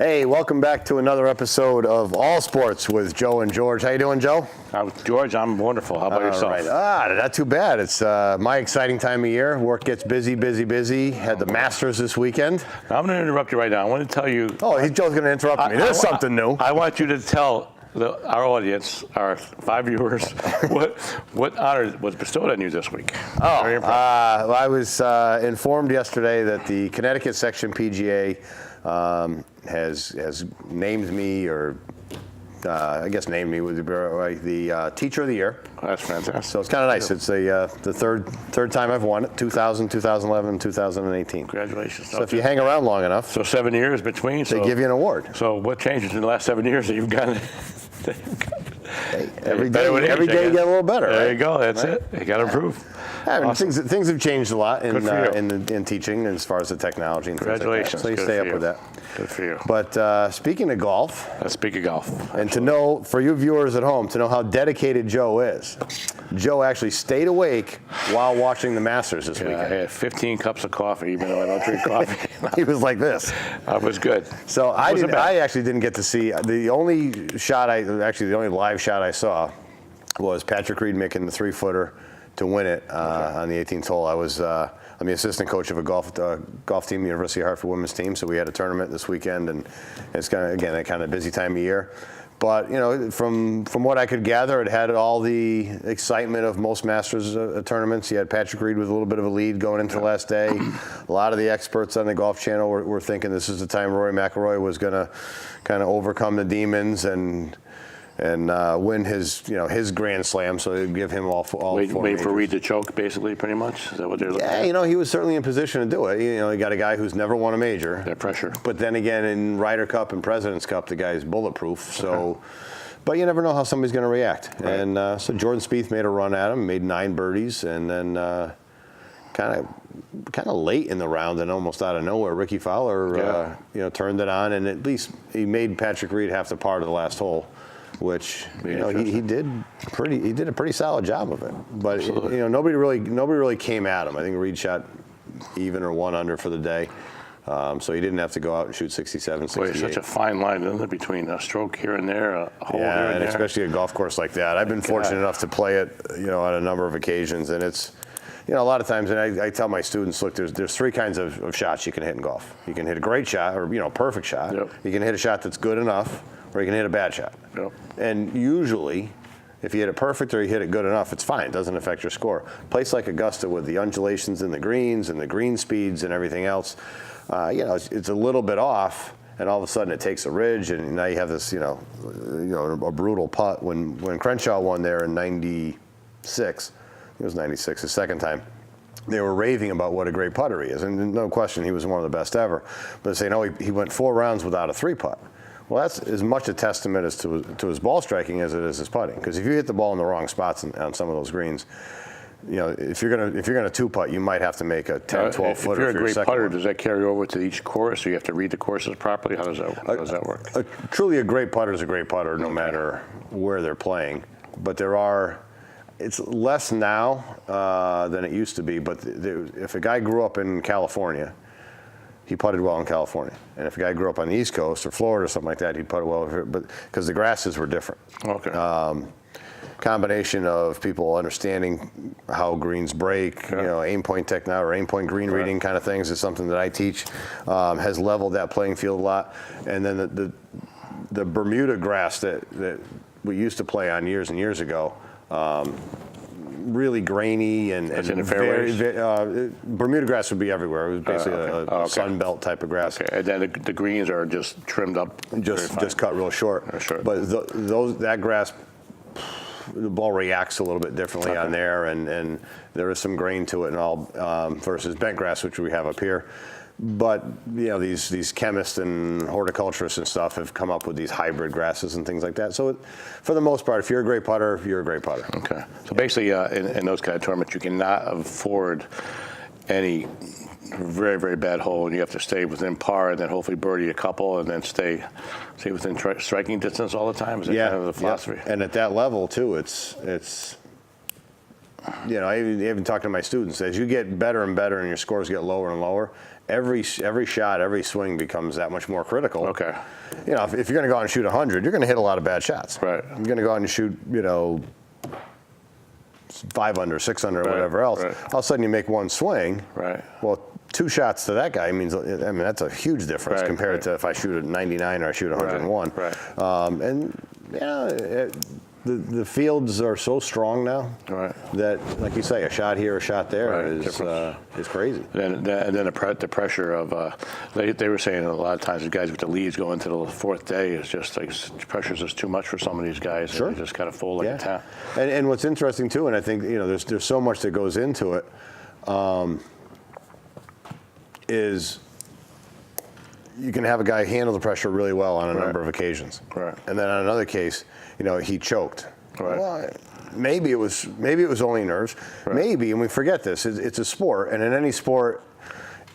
Hey, welcome back to another episode of All Sports with Joe and George. How you doing, Joe? George, I'm wonderful. How about yourself? Right. Not too bad. It's my exciting time of year. Work gets busy. Had the Masters this weekend. Now, I'm going to interrupt you right now. I want to tell you. Oh, Joe's going to interrupt me. There's something new. I want you to tell our audience, our 5 viewers, what honor was bestowed on you this week. I was informed yesterday that the Connecticut Section PGA has named me, or I guess named me with the Teacher of the Year. Oh, that's fantastic. So it's kind of nice. It's the third time I've won it, 2000, 2011, 2018. Congratulations. So if you hang around long enough. So 7 years between. They give you an award. So what changes in the last 7 years that you've gotten? Every day you get a little better. There right? you go. That's it. You got to improve. I mean, awesome. Things have changed a lot in teaching as far as the technology and things like that. Congratulations. So you stay up with that. Good for you. But speaking of golf. Speak of golf. And to know, for you viewers at home, to know how dedicated Joe is, Joe actually stayed awake while watching the Masters this weekend. I had 15 cups of coffee, even though I don't drink coffee. He was like this. That was good. So I actually didn't get to see, the only live shot I saw was Patrick Reed making the 3-footer to win it on the 18th hole. I'm the assistant coach of a golf team, University of Hartford women's team, so we had a tournament this weekend, and it's kind of, again, a kind of busy time of year. But, you know, from what I could gather, it had all the excitement of most Masters tournaments. You had Patrick Reed with a little bit of a lead going into the last day. A lot of the experts on the Golf Channel were thinking this is the time Rory McIlroy was going to kind of overcome the demons and win his Grand Slam, so they'd give him all four Wait for Reed to choke, basically, pretty much? Is that what they're looking at? Yeah, he was certainly in position to do it. You got a guy who's never won a major. That pressure. But then again, in Ryder Cup and President's Cup, the guy's bulletproof. So, but you never know how somebody's going to react. Right. And so Jordan Spieth made a run at him, made 9 birdies, and then kind of late in the round and almost out of nowhere, Ricky Fowler turned it on, and at least he made Patrick Reed have to par to the last hole, which he did a pretty solid job of it. But nobody really came at him. I think Reed shot even or 1 under for the day, so he didn't have to go out and shoot 67, 68. Boy, such a fine line, isn't it, between a stroke here and there, a hole here and there. Especially a golf course like that. I've been fortunate enough to play it, on a number of occasions, and it's. A lot of times, and I tell my students, look, there's 3 kinds of shots you can hit in golf. You can hit a great shot, or perfect shot. Yep. You can hit a shot that's good enough, or you can hit a bad shot. Yep. And usually, if you hit it perfect or you hit it good enough, it's fine. It doesn't affect your score. A place like Augusta with the undulations in the greens and the green speeds and everything else, it's a little bit off, and all of a sudden it takes a ridge, and now you have this, a brutal putt. When Crenshaw won there in '96, it was '96, his second time. They were raving about what a great putter he is, and no question he was one of the best ever. But they say, no, he went 4 rounds without a 3-putt. Well, that's as much a testament as to his ball striking as it is his putting. Because if you hit the ball in the wrong spots on some of those greens, if you're gonna 2-putt, you might have to make a 10, 12 footer. If you're a great putter, does that carry over to each course? So you have to read the courses properly? How does that work? Truly, a great putter is a great putter, no matter where they're playing. But it's less now than it used to be. But if a guy grew up in California, he putted well in California. And if a guy grew up on the East Coast or Florida or something like that, he'd putt well, but because the grasses were different. Okay. Combination of people understanding how greens break, aim point technology or aim point green reading kind of things is something that I teach, has leveled that playing field a lot. And then the Bermuda grass that we used to play on years and years ago, really grainy and in the fairways? Bermuda grass would be everywhere. It was basically a sun belt type of grass. Okay, and then the greens are just trimmed up, just cut real short. But that grass, the ball reacts a little bit differently on there, and there is some grain to it and all, versus bent grass, which we have up here. But these chemists and horticulturists and stuff have come up with these hybrid grasses and things like that. So for the most part, if you're a great putter, you're a great putter. Okay. So basically, in those kind of tournaments, you cannot afford any very, very bad hole, and you have to stay within par, and then hopefully birdie a couple, and then stay within striking distance all the time. Is that kind of the philosophy? Yeah. And at that level too, it's. I even talk to my students, as you get better and better and your scores get lower and lower, every shot, every swing becomes that much more critical. Okay. You know, if you're going to go out and shoot 100, you're going to hit a lot of bad shots. Right. You're going to go out and shoot, 5 under, 6 under, or whatever else. Right. All of a sudden, you make one swing. Right. Well, 2 shots to that guy means, that's a huge difference Right, compared right. to if I shoot a 99 or I shoot 101. Right. And the fields are so strong now that, like you say, a shot here, a shot there is crazy. And then the pressure of they were saying a lot of times the guys with the leads go into the 4th day is just like pressure's just too much for some of these guys. Sure. And they just kind of fold like a tap. And what's interesting too, and I think there's so much that goes into it, is you can have a guy handle the pressure really well on a number of occasions, and then on another case, he choked. Well, maybe it was only nerves, maybe, and we forget this. It's a sport, and in any sport,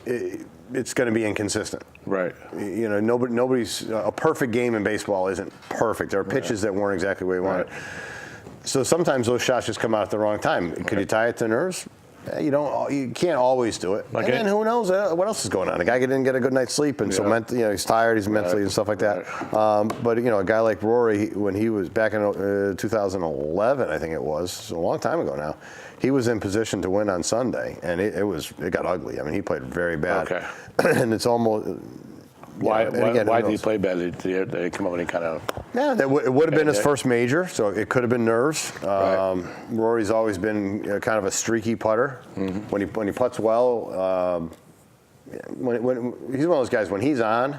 it's going to be inconsistent. Right. Nobody's a perfect game in baseball isn't perfect. There are pitches that weren't exactly where you want it. So sometimes those shots just come out at the wrong time. Could you tie it to nerves? You can't always do it. And then who knows what else is going on? A guy didn't get a good night's sleep, and so he's tired, he's mentally and stuff like that. But a guy like Rory, when he was back in 2011, I think it was, so a long time ago now, he was in position to win on Sunday, and it got ugly. I mean, he played very bad. Okay. And it's almost. Why did he play bad? Did they come up with any kind of? Yeah, it would have been his first major, so it could have been nerves. Rory's always been kind of a streaky putter. When he putts well, when he's one of those guys. When he's on,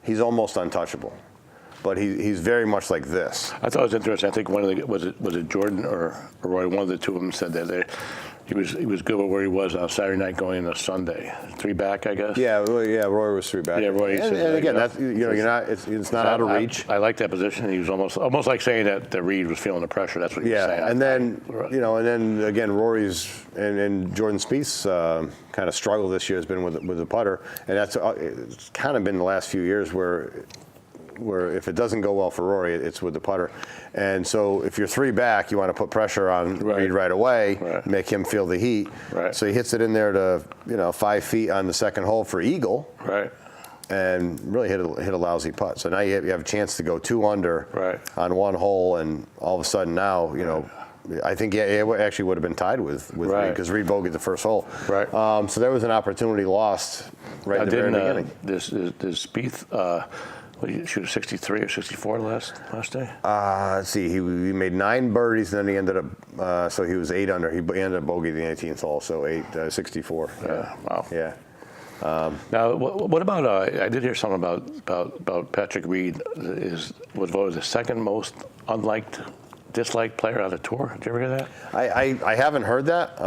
he's almost untouchable. But he's very much like this. I thought it was interesting. I think one of the was it Jordan or Roy? One of the two of them said that he was good with where he was on Saturday night going into Sunday. 3 back, I guess. Yeah, Roy was 3 back. Yeah, Roy. And again, that's you're not. It's not out of reach. I like that position. He was almost like saying that Reed was feeling the pressure. That's what he was saying. And then again, Rory's and Jordan Spieth's kind of struggle this year has been with the putter, and it's kind of been the last few years where if it doesn't go well for Rory, it's with the putter. And so if you're 3 back, you want to put pressure on Reed right away, make him feel the heat. So he hits it in there to 5 feet on the second hole for eagle. And really hit a lousy putt. So now you have a chance to go 2 under on 1 hole, and all of a sudden now, I think it actually would have been tied with Reed because Reed bogeyed the first hole. So there was an opportunity lost at the very beginning. This Spieth. He shoot a 63 or 64 last day? Let's see. He made 9 birdies, and then he ended up. So he was 8 under. He ended up bogeying the 18th hole, so 64. Yeah. Wow. Yeah. Now, what about? I did hear something about Patrick Reed was voted the second most disliked player on the tour. Did you ever hear that? I haven't heard that.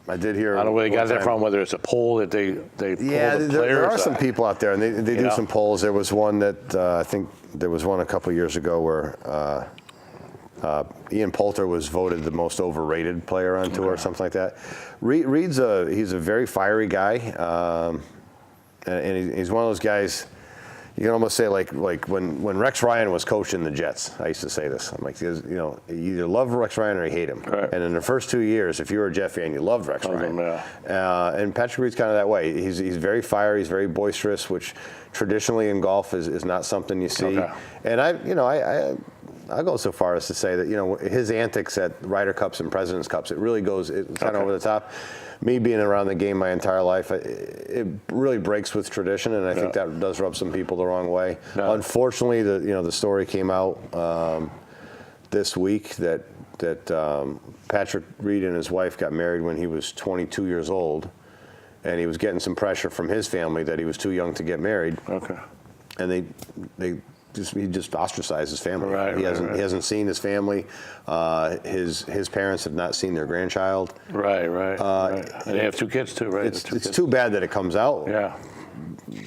I did hear. I don't know where they got that from. Whether it's a poll that they pull the players. There are some people out there, and they do some polls. There was one that I think there was one a couple of years ago where Ian Poulter was voted the most overrated player on tour, or something like that. Reed's he's a very fiery guy, and he's one of those guys. You can almost say like when Rex Ryan was coaching the Jets. I used to say this. I'm like, you either love Rex Ryan or you hate him. And in the first 2 years, if you were a Jet fan, you loved Rex Ryan. And Patrick Reed's kind of that way. He's very fiery. He's very boisterous, which traditionally in golf is not something you see. And I'll go so far as to say that his antics at Ryder Cups and President's Cups, it's kind of over the top. Me being around the game my entire life, it really breaks with tradition, and I think that does rub some people the wrong way. Unfortunately, the story came out this week that Patrick Reed and his wife got married when he was 22 years old, and he was getting some pressure from his family that he was too young to get married. And he just ostracized his family. He hasn't seen his family. His parents have not seen their grandchild. And they have 2 kids too, right? It's too bad that it comes out.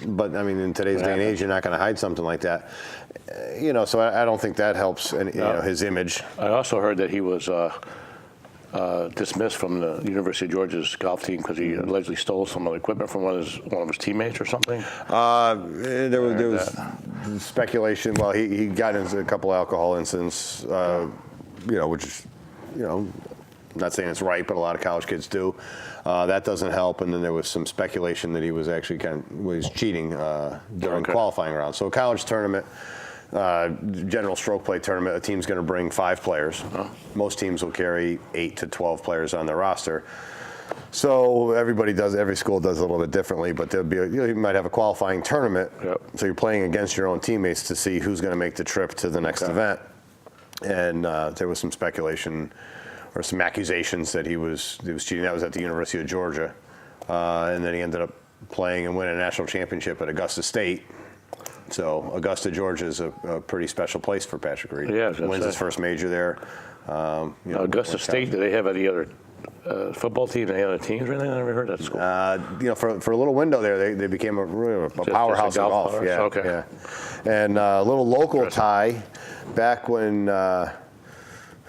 But I mean, in today's day and age, you're not going to hide something like that. So I don't think that helps his image. I also heard that he was dismissed from the University of Georgia's golf team because he allegedly stole some of the equipment from one of his teammates or something. There was speculation. Well, he got into a couple alcohol incidents, which is, I'm not saying it's right, but a lot of college kids do. That doesn't help. And then there was some speculation that he was actually was cheating during qualifying rounds. So a college tournament, general stroke play tournament, a team's going to bring 5 players. Most teams will carry 8 to 12 players on their roster. So every school does a little bit differently, but there'll be you might have a qualifying tournament. So you're playing against your own teammates to see who's going to make the trip to the next event. And there was some speculation or some accusations that he was cheating. That was at the University of Georgia, and then he ended up playing and winning a national championship at Augusta State. So Augusta, Georgia is a pretty special place for Patrick Reed. Yeah, wins his first major there. Augusta State. Do they have any other football team? Any other teams or anything? I never heard that school. For a little window there, they became a powerhouse in golf. Yeah, okay. Yeah. And a little local tie, back when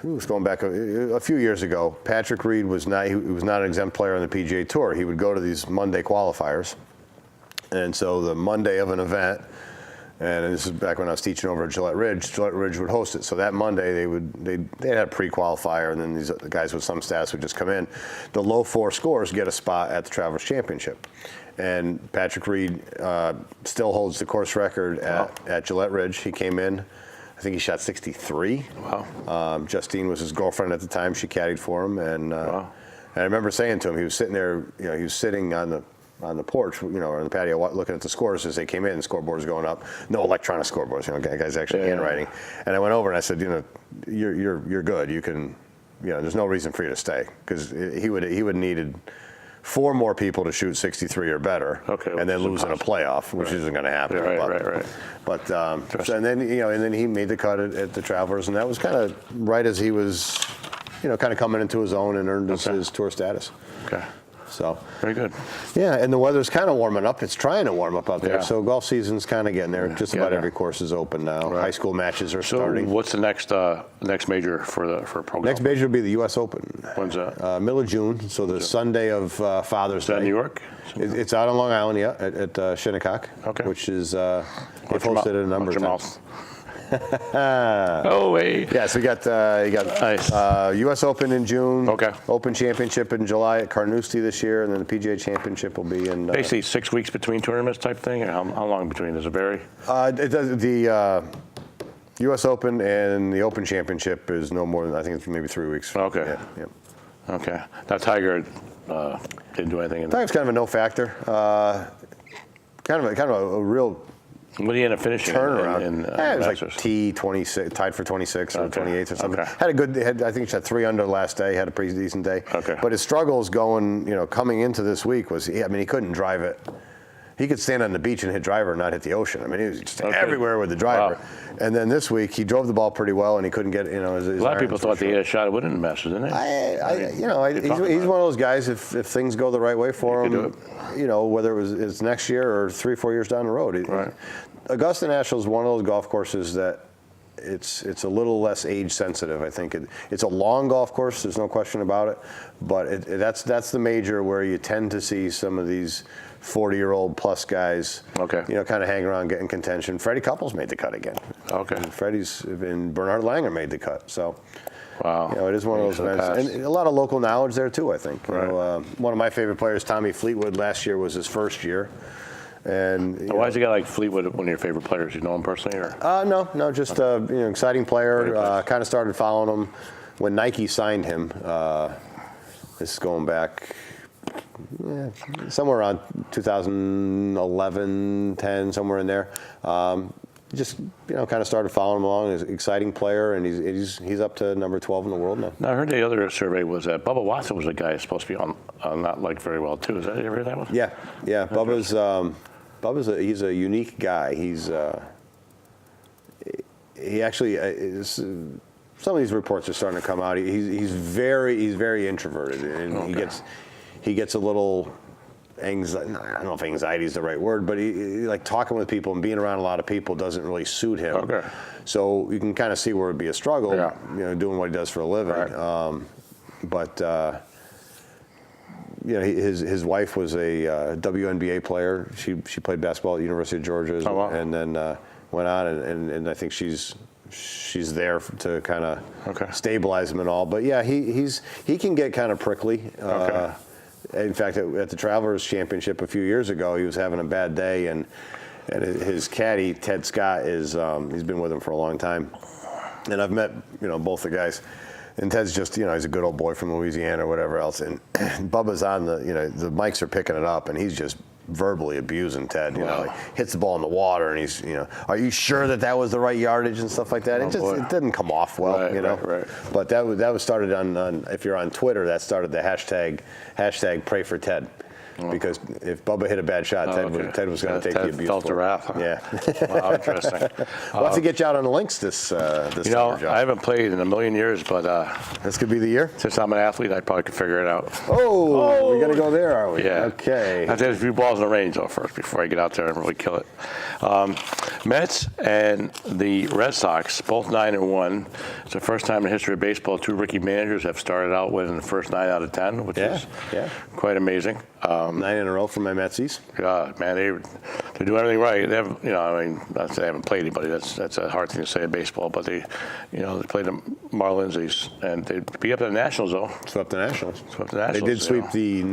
was going back a few years ago. Patrick Reed was not an exempt player on the PGA Tour. He would go to these Monday qualifiers, and so the Monday of an event. And this is back when I was teaching over at Gillette Ridge. Gillette Ridge would host it. So that Monday they had a pre-qualifier, and then these guys with some stats would just come in. The low 4 scores get a spot at the Travelers Championship. And Patrick Reed still holds the course record at Gillette Ridge. He came in, I think he shot 63. Wow. Justine was his girlfriend at the time. She caddied for him, and I remember saying to him, he was sitting there, he was sitting on the porch, or on the patio, looking at the scores as they came in. The scoreboard's going up. No electronic scoreboards, guys actually handwriting. And I went over and I said, you're good. You can, there's no reason for you to stay, because he would needed 4 more people to shoot 63 or better, and then lose in a playoff, which isn't going to happen. Right. But and then he made the cut at the Travelers, and that was kind of right as he was, kind of coming into his own and earned his tour status. Okay. So very good. Yeah, and the weather's kind of warming up. It's trying to warm up out there. Yeah. So golf season's kind of getting there. Just about every course is open now. High school matches are starting. So what's the next major for pro golf? Next major will be the U.S. Open. When's that? Middle of June. So the Sunday of Father's Day. Is that New York? It's out on Long Island, at Shinnecock, which is they've hosted it a number of times. Oh wait. Yeah, so you got nice. U.S. Open in June. Okay. Open Championship in July at Carnoustie this year, and then the PGA Championship will be in. Basically 6 weeks between tournaments type thing, or how long between? Does it vary? The U.S. Open and the Open Championship is no more than, I think it's maybe 3 weeks. Okay. Yeah. Okay. Now Tiger didn't do anything. Tiger's kind of a no factor. Kind of a real. What did he end up finishing? Turnaround. It was like T26, tied for 26 or 28th or something. Okay. I think he shot 3 under last day. Had a pretty decent day. Okay. But his struggles coming into this week was, he couldn't drive it. He could stand on the beach and hit driver and not hit the ocean. He was just everywhere with the driver. Wow. And then this week he drove the ball pretty well, and he couldn't get his a lot of people thought that he had a shot at winning the Masters, didn't they? He's one of those guys. If things go the right way for him, whether it's next year or 3 or 4 years down the road. Right. Augusta National is one of those golf courses that it's a little less age sensitive. I think it's a long golf course. There's no question about it. But that's the major where you tend to see some of these 40-year-old plus guys, kind of hang around, get in contention. Freddie Couples made the cut again. Okay. And Bernhard Langer made the cut. So, wow. It is one of those events, and a lot of local knowledge there too. I think. Right. One of my favorite players, Tommy Fleetwood, last year was his first year. And why is a guy like Fleetwood one of your favorite players? You know him personally, or? No, just exciting player. Kind of started following him when Nike signed him. This is going back. Somewhere around 2011, 10, somewhere in there. Just kind of started following him along. He's an exciting player, and he's up to number 12 in the world now. Now I heard the other survey was that Bubba Watson was a guy who's supposed to be on not liked very well too. Is that you ever heard that one? Yeah. Bubba's he's a unique guy. He actually is. Some of these reports are starting to come out. He's very introverted, and he gets a little anxiety. I don't know if anxiety is the right word, but he like talking with people and being around a lot of people doesn't really suit him. Okay. So you can kind of see where it'd be a struggle. Yeah. Doing what he does for a living. Right. His wife was a WNBA player. She played basketball at the University of Georgia, wow. and then went on, and I think she's she's there to kind of Okay. stabilize him and all. But yeah, he can get kind of prickly. Okay. In fact, at the Travelers Championship a few years ago, he was having a bad day, and his caddy Ted Scott is he's been with him for a long time, and I've met both the guys. And Ted's just, he's a good old boy from Louisiana or whatever else. And Bubba's on the mics are picking it up, and he's just verbally abusing Ted. Wow. He hits the ball in the water, and he's, are you sure that was the right yardage and stuff like that? It didn't come off well, Right. But that was started on if you're on Twitter, that started the hashtag pray for Ted. Because if Bubba hit a bad shot, Ted was going to take the abuse. Felt the wrath. Huh? Yeah. Wow, interesting. We'll have to get you out on the links this summer, Joe. I haven't played in a million years, but this could be the year. Since I'm an athlete, I probably could figure it out. Oh, we're going to go there, are we? Yeah. Okay. I have to hit a few balls in the range, though, first, before I get out there and really kill it. Mets and the Red Sox, both 9-1. It's the first time in the history of baseball 2 rookie managers have started out winning the first 9 out of 10, which is quite amazing. 9 in a row for my Metsies. God, man, they do everything right. They have, not that they haven't played anybody. That's a hard thing to say in baseball. But they played the Marlins, and they beat up the Nationals though. Swept the Nationals. They did sweep the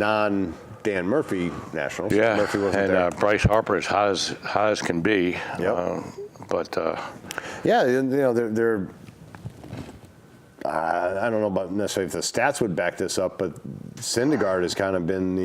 Dan Murphy Nationals. Yeah, Murphy wasn't and there. Bryce Harper is hot as can be. Yep. They're. I don't know about necessarily if the stats would back this up, but Syndergaard has kind of been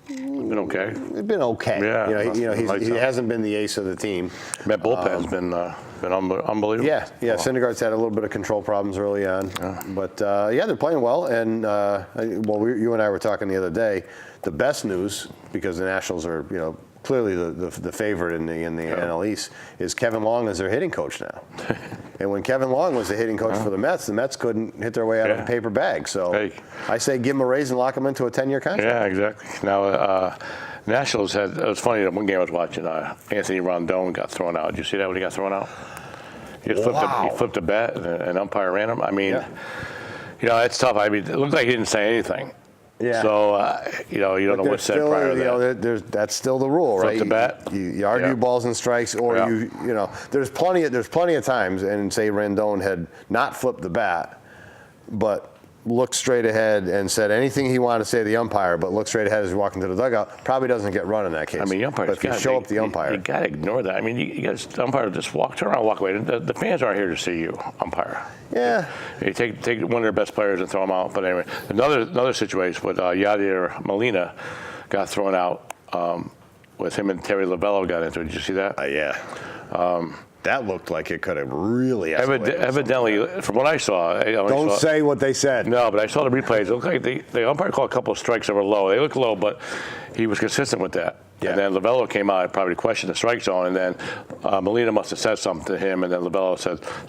been okay. Been okay. Yeah. He hasn't been the ace of the team. That bullpen's been unbelievable. Yeah. Syndergaard's had a little bit of control problems early on, but they're playing well. And you and I were talking the other day. The best news, because the Nationals are clearly the favorite in the NL East, is Kevin Long as their hitting coach now. And when Kevin Long was the hitting coach for the Mets couldn't hit their way out of a paper bag. So I say give him a raise and lock him into a 10-year contract. Yeah, exactly. Now, Nationals it was funny, one game I was watching, Anthony Rondon got thrown out. Did you see that when he got thrown out? He flipped a bat, and an umpire ran him. I mean, it's tough. I mean, it looked like he didn't say anything. Yeah. So, you don't know what's said prior to that. That's still the rule, right? Flip the bat. You argue balls and strikes, or there's plenty of times, and say Rendon had not flipped the bat, but looked straight ahead and said anything he wanted to say to the umpire, but looked straight ahead as he walked into the dugout, probably doesn't get run in that case. I mean, the umpire. But if you show up the umpire, you got to ignore that. I mean, you got the umpire just turn around, walk away. The fans aren't here to see you, umpire. Yeah. You take one of their best players and throw them out. But anyway, another situation with Yadier Molina got thrown out with him and Terry Lovello got into it. Did you see that? Yeah. That looked like it could have really escalated. Evidently, from what I saw, don't say what they said. No, but I saw the replays. It looked like the umpire called a couple of strikes that were low. They looked low, but he was consistent with that. Yeah. And then Lovello came out and probably questioned the strike zone, and then Molina must have said something to him, and then Lovello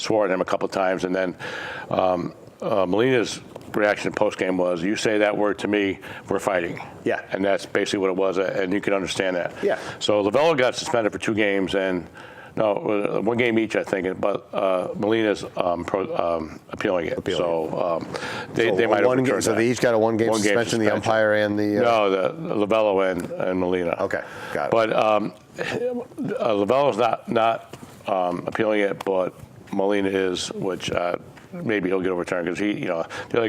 swore at him a couple of times, and then Molina's reaction post-game was, you say that word to me, we're fighting. Yeah. And that's basically what it was, and you can understand that. Yeah. So Lovello got suspended for 2 games, and no, 1 game each, I think, but Molina's appealing it. So they might overturn that. So they each got a 1-game suspension, the umpire and the... No, the Lovello and Molina. Okay, got it. But Lovello's not appealing it, but Molina is, which maybe he'll get overturned because the other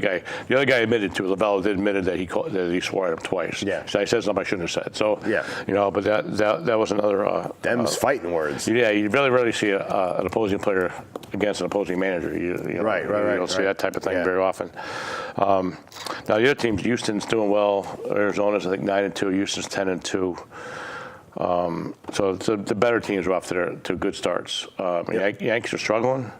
guy admitted to it. Lovello did admit that he swore at him twice. Yeah. So I said something I shouldn't have said. So but that was another. Them's fighting words. Yeah, you really rarely see an opposing player against an opposing manager. You right. You don't see that type of thing very often. Now the other teams, Houston's doing well. Arizona's I think 9-2. Houston's 10-2. So the better teams are off to good starts. Yankees are struggling.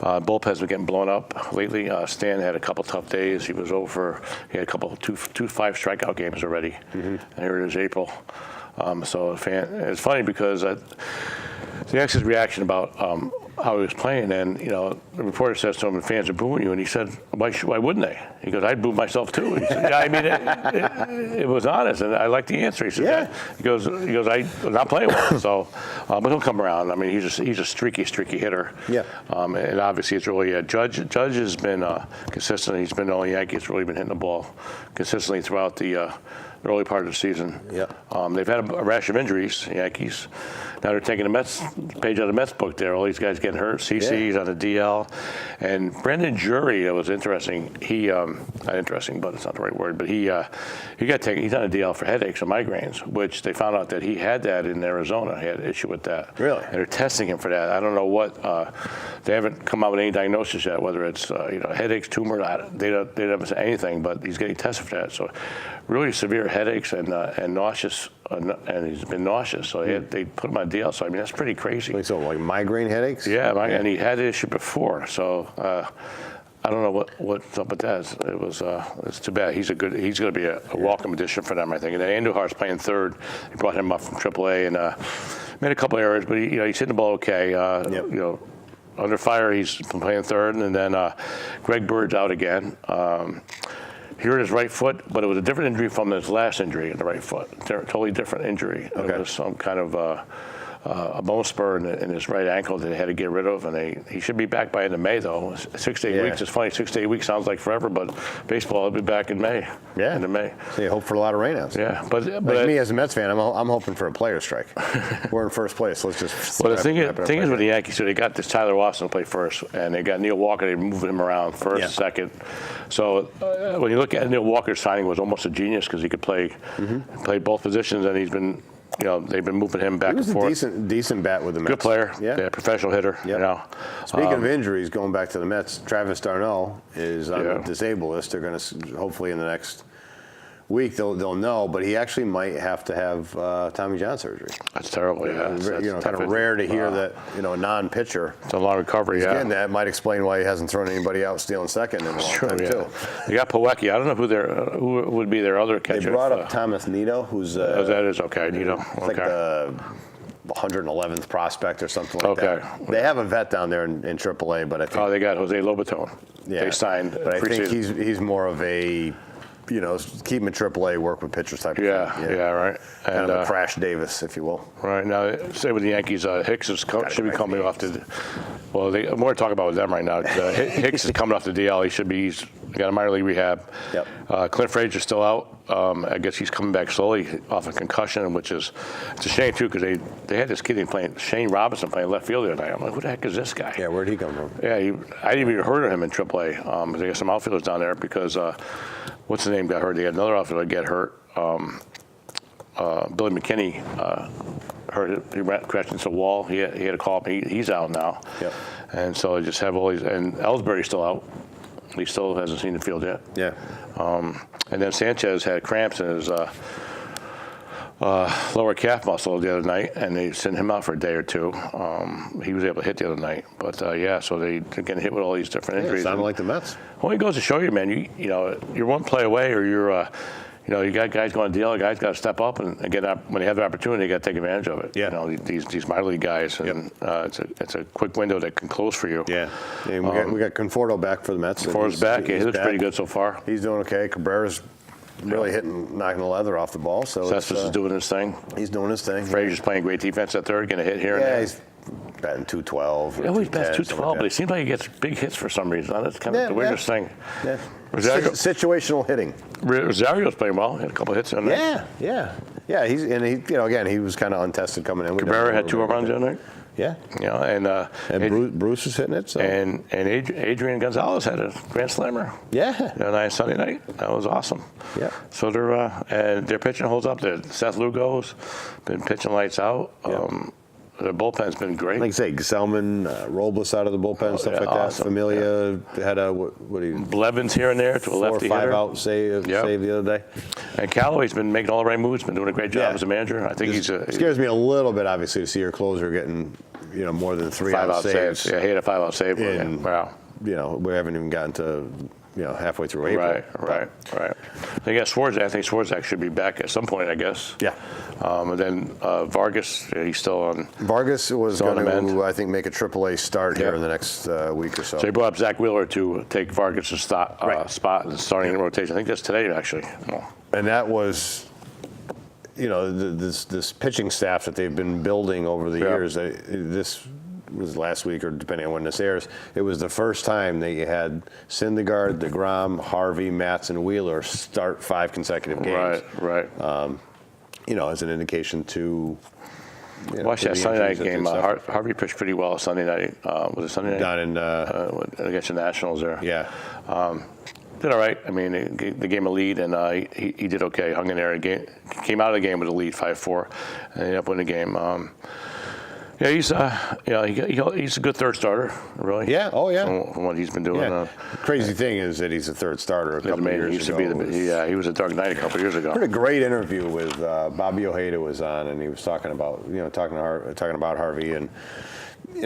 Bullpens been getting blown up lately. Stan had a couple tough days. He was over. He had a couple two 5 strikeout games already. And here it is April. So it's funny because the Yankees' reaction about how he was playing, and the reporter says to him, "The fans are booing you," and he said, "Why wouldn't they?" He goes, "I'd boo myself too." He said, I mean, it was honest, and I like the answer. He said, He goes, I'm not playing well, so but he'll come around. I mean, he's a streaky hitter. Yeah. And obviously it's really Judge has been consistent. He's been the only Yankee that's really been hitting the ball consistently throughout the early part of the season. Yep. They've had a rash of injuries, the Yankees. Now they're taking the Mets page out of the Mets book there. All these guys getting hurt. CC's on the DL. And Brandon Jury, it was interesting. He, not interesting, but it's not the right word, but he got taken, he's on a DL for headaches and migraines, which they found out that he had that in Arizona. He had an issue with that. Really? And they're testing him for that. I don't know what, they haven't come out with any diagnosis yet, whether it's headaches, tumor, they haven't said anything, but he's getting tested for that. So really severe headaches and nauseous, and he's been nauseous. So they put him on DL. So I mean, that's pretty crazy. So like migraine headaches? Yeah, and he had the issue before. So I don't know what's up with that. It's too bad. He's going to be a welcome addition for them, I think. And then Andujar's playing third. They brought him up from AAA and made a couple errors, but he's hitting the ball okay. Under fire, he's been playing third, and then Greg Bird's out again. He hurt his right foot, but it was a different injury from his last injury in the right foot. Totally different injury. Okay. It was some kind of a bone spur in his right ankle that they had to get rid of, and he should be back by end of May, though. 6 to 8 weeks. It's funny, 6 to 8 weeks sounds like forever, but baseball will be back in May. Yeah. End of May. So you hope for a lot of rainouts. Yeah, but me as a Mets fan, I'm hoping for a player strike. We're in first place. Let's just. Well, the thing is with the Yankees, so they got this Tyler Watson to play first, and they got Neil Walker. They moved him around first, second. So when you look at Neil Walker's signing, was almost a genius because he could play both positions, and he's been. They've been moving him back and forth. He was a decent bat with the Mets. Good player. Yeah. Professional hitter. Yep. Speaking of injuries, going back to the Mets, Travis d'Arnaud is on the disabled list. They're going to hopefully in the next week they'll know, but he actually might have to have Tommy John surgery. That's terrible. Yeah. Kind of rare to hear that a non-pitcher. It's a long recovery. Again, that might explain why he hasn't thrown anybody out stealing second in a long time too. You got Plawecki. I don't know who would be their other catcher. They brought up Thomas Nido, who's that is okay. Nido. It's like the 111th prospect or something like that. They have a vet down there in AAA, but I think they got Jose Lobaton. Yeah, they signed. But I think he's more of a keep him in AAA, work with pitchers type of thing. Yeah, right. Kind of a Crash Davis, if you will. Right. Now, say with the Yankees, Hicks should be coming off the. Well, more to talk about with them right now. Hicks is coming off the DL. He's got a minor league rehab. Yep. Clint Frazier's still out. I guess he's coming back slowly off a concussion, which is it's a shame too because they had this kid playing Shane Robinson playing left field the other night. I'm like, who the heck is this guy? Yeah, where'd he come from? Yeah, I didn't even heard of him in AAA. They got some outfielders down there because what's his name got hurt? They had another outfielder get hurt. Billy McKinney hurt it. He crashed into a wall. He had a call up. He's out now. Yep. And so I just have all these. And Ellsbury's still out. He still hasn't seen the field yet. Yeah. And then Sanchez had cramps in his lower calf muscle the other night, and they sent him out for a day or two. He was able to hit the other night. But, so they're getting hit with all these different injuries. Sounded like the Mets. Well, it goes to show you, man, you're one play away or you're you got guys going to deal. Guys got to step up and get up when they have the opportunity. They got to take advantage of it. Yeah. These minor league guys, and it's a quick window that can close for you. Yeah. We got Conforto back for the Mets. Conforto's back. He looks pretty good so far. He's doing okay. Cabrera's really knocking the leather off the ball. So Cespedes is doing his thing. He's doing his thing. Frazier's playing great defense at third, getting a hit here and there. He's batting 212. He always bats 212, but it seems like he gets big hits for some reason. That's kind of the weirdest thing. Yeah. Situational hitting. Rosario's playing well. He had a couple hits in there. Yeah. He was kind of untested coming in. Cabrera had 2 home runs the other night. Yeah. And Bruce was hitting it. So. And Adrian Gonzalez had a grand slammer. Yeah. Nice Sunday night. That was awesome. Yeah. So their pitching holds up. Seth Lugo's been pitching lights out. Their bullpen's been great. Like you say, Gesellman, Robles out of the bullpen, stuff like awesome. that. Familia had a Blevins here and there to a lefty 4 or 5 hitter. out save the other day. And Callaway's been making all the right moves. Been doing a great job as a manager. I think it scares me a little bit, obviously, to see your closer getting more than 3 5-out saves. Yeah, he had a 5-out save. Wow. We haven't even gotten to halfway through April. Right. They got Swarzak. I think Swarzak should be back at some point, I guess. Yeah. And then Vargas, he's still on. Vargas was going to, I think, make a AAA start here in the next week or so. So they brought up Zach Wheeler to take Vargas' spot and starting in the rotation. I think that's today, actually. And that was, this pitching staff that they've been building over the years. was last week or depending on when this airs, it was the first time that you had Syndergaard, DeGrom, Harvey, Matz, and Wheeler start 5 consecutive games. Right. As an indication to. Watch that Sunday night game. Harvey pitched pretty well Sunday night. Was it Sunday night? Down in against the Nationals there. Yeah. Did all right. I mean, they gave him a lead, and he did okay. Hung in there. Came out of the game with a lead, 5-4, and ended up winning the game. He's he's a good third starter, really. Yeah. Oh, yeah. From what he's been doing. Yeah. Crazy thing is that he's a third starter a couple of years ago. He was a Dark Knight a couple of years ago. I heard a great interview with Bobby Ojeda was on, and he was talking about talking about Harvey, and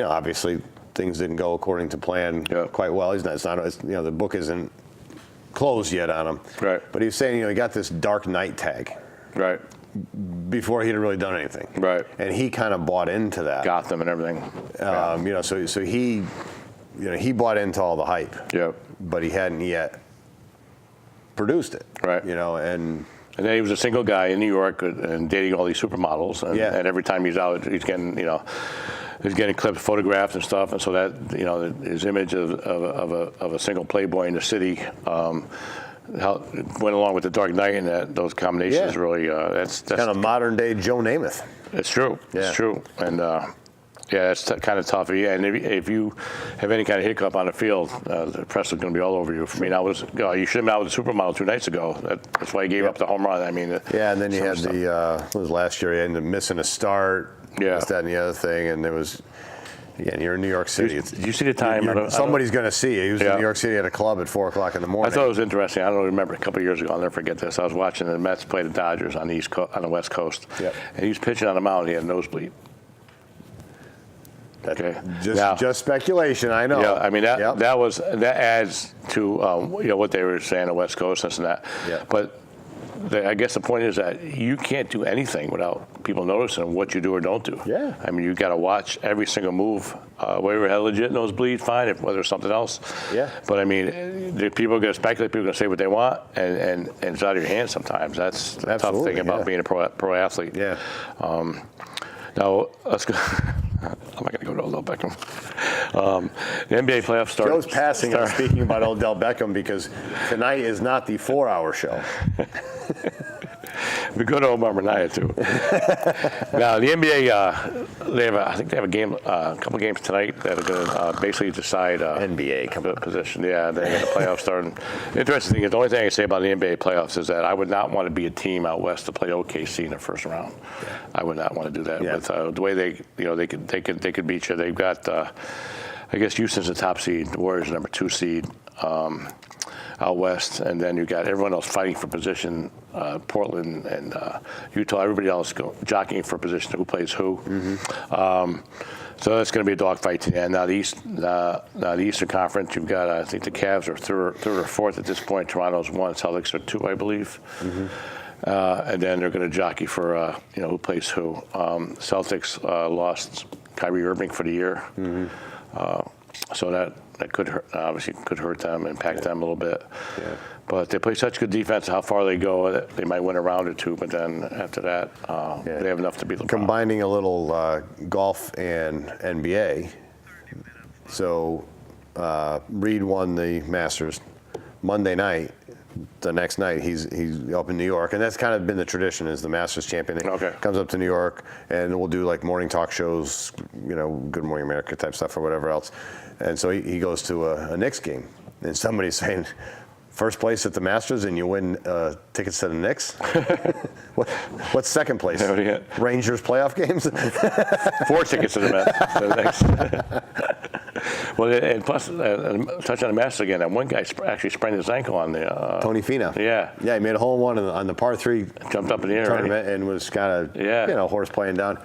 obviously things didn't go according to plan quite well. The book isn't closed yet on him. Right. But he was saying he got this Dark Knight tag. Right. Before he'd really done anything. Right. And he kind of bought into that. Gotham and everything. So he bought into all the hype. Yeah. But he hadn't yet produced it. Right. And then he was a single guy in New York and dating all these supermodels. And every time he's out, he's getting, he's getting clips, photographs and stuff. And so that, his image of a single playboy in the city went along with the Dark Knight, and those combinations really, that's kind of modern day Joe Namath. It's true. Yeah. It's true. And it's kind of tough. And if you have any kind of hiccup on the field, the press is going to be all over you. For me, you should have been out with the supermodel 2 nights ago. That's why he gave up the home run. I mean, and then you had what was last year? He ended up missing a start. Yeah. That and the other thing, and it was. Again, you're in New York City. Did you see the time? Somebody's going to see you. He was in New York City at a club at 4 o'clock in the morning. I thought it was interesting. I don't remember a couple of years ago. I'll never forget this. I was watching the Mets play the Dodgers on the West Coast, and he was pitching on the mound. He had a nosebleed. Okay. Just speculation. I know. Yeah. I mean that adds to what they were saying on the West Coast, this and that. Yeah. But I guess the point is that you can't do anything without people noticing what you do or don't do. Yeah. I mean, you got to watch every single move. Whether it had a legit nosebleed, fine. Whether it's something else. Yeah. But I mean, people are going to speculate. People are going to say what they want, and it's out of your hands sometimes. That's the tough thing about being a pro athlete. Yeah. Now let's go. I'm not going to go to Odell Beckham. The NBA playoffs start. Joe's passing on speaking about Odell Beckham because tonight is not the 4-hour show. We go to Omar Minaya too. Now the NBA, I think they have a game, a couple games tonight that are going to basically decide NBA position. Yeah, they got the playoffs starting. The interesting thing is, the only thing I can say about the NBA playoffs is that I would not want to be a team out west to play OKC in the first round. Yeah. I would not want to do that with the way they could beat you. They've got, I guess Houston's the top seed. The Warriors number 2 seed. Out west, and then you got everyone else fighting for position. Portland and Utah, everybody else jockeying for position. Who plays who? Mm-hmm. So that's going to be a dogfight to the end. Now the Eastern Conference, you've got I think the Cavs are third or fourth at this point. Toronto's 1, Celtics are 2, I believe. Mm-hmm. And then they're going to jockey for who plays who. Celtics lost Kyrie Irving for the year, so that could hurt, obviously could hurt them, impact them a little bit. Yeah. But they play such good defense. How far they go, they might win a round or two. But then after that, they have enough to beat LeBron. Combining a little golf and NBA. So Reed won the Masters Monday night. The next night he's up in New York, and that's kind of been the tradition. Is the Masters champion comes up to New York, and we'll do like morning talk shows, Good Morning America type stuff or whatever else. And so he goes to a Knicks game, and somebody's saying, first place at the Masters and you win tickets to the Knicks? What's second place? Rangers playoff games? 4 tickets to the Knicks. Well, and plus, touch on the Masters again, that one guy actually sprained his ankle on the... Tony Finau. Yeah. Yeah, he made a hole-in-one on the par 3 jumped up in the air tournament and was kind of, horse playing down.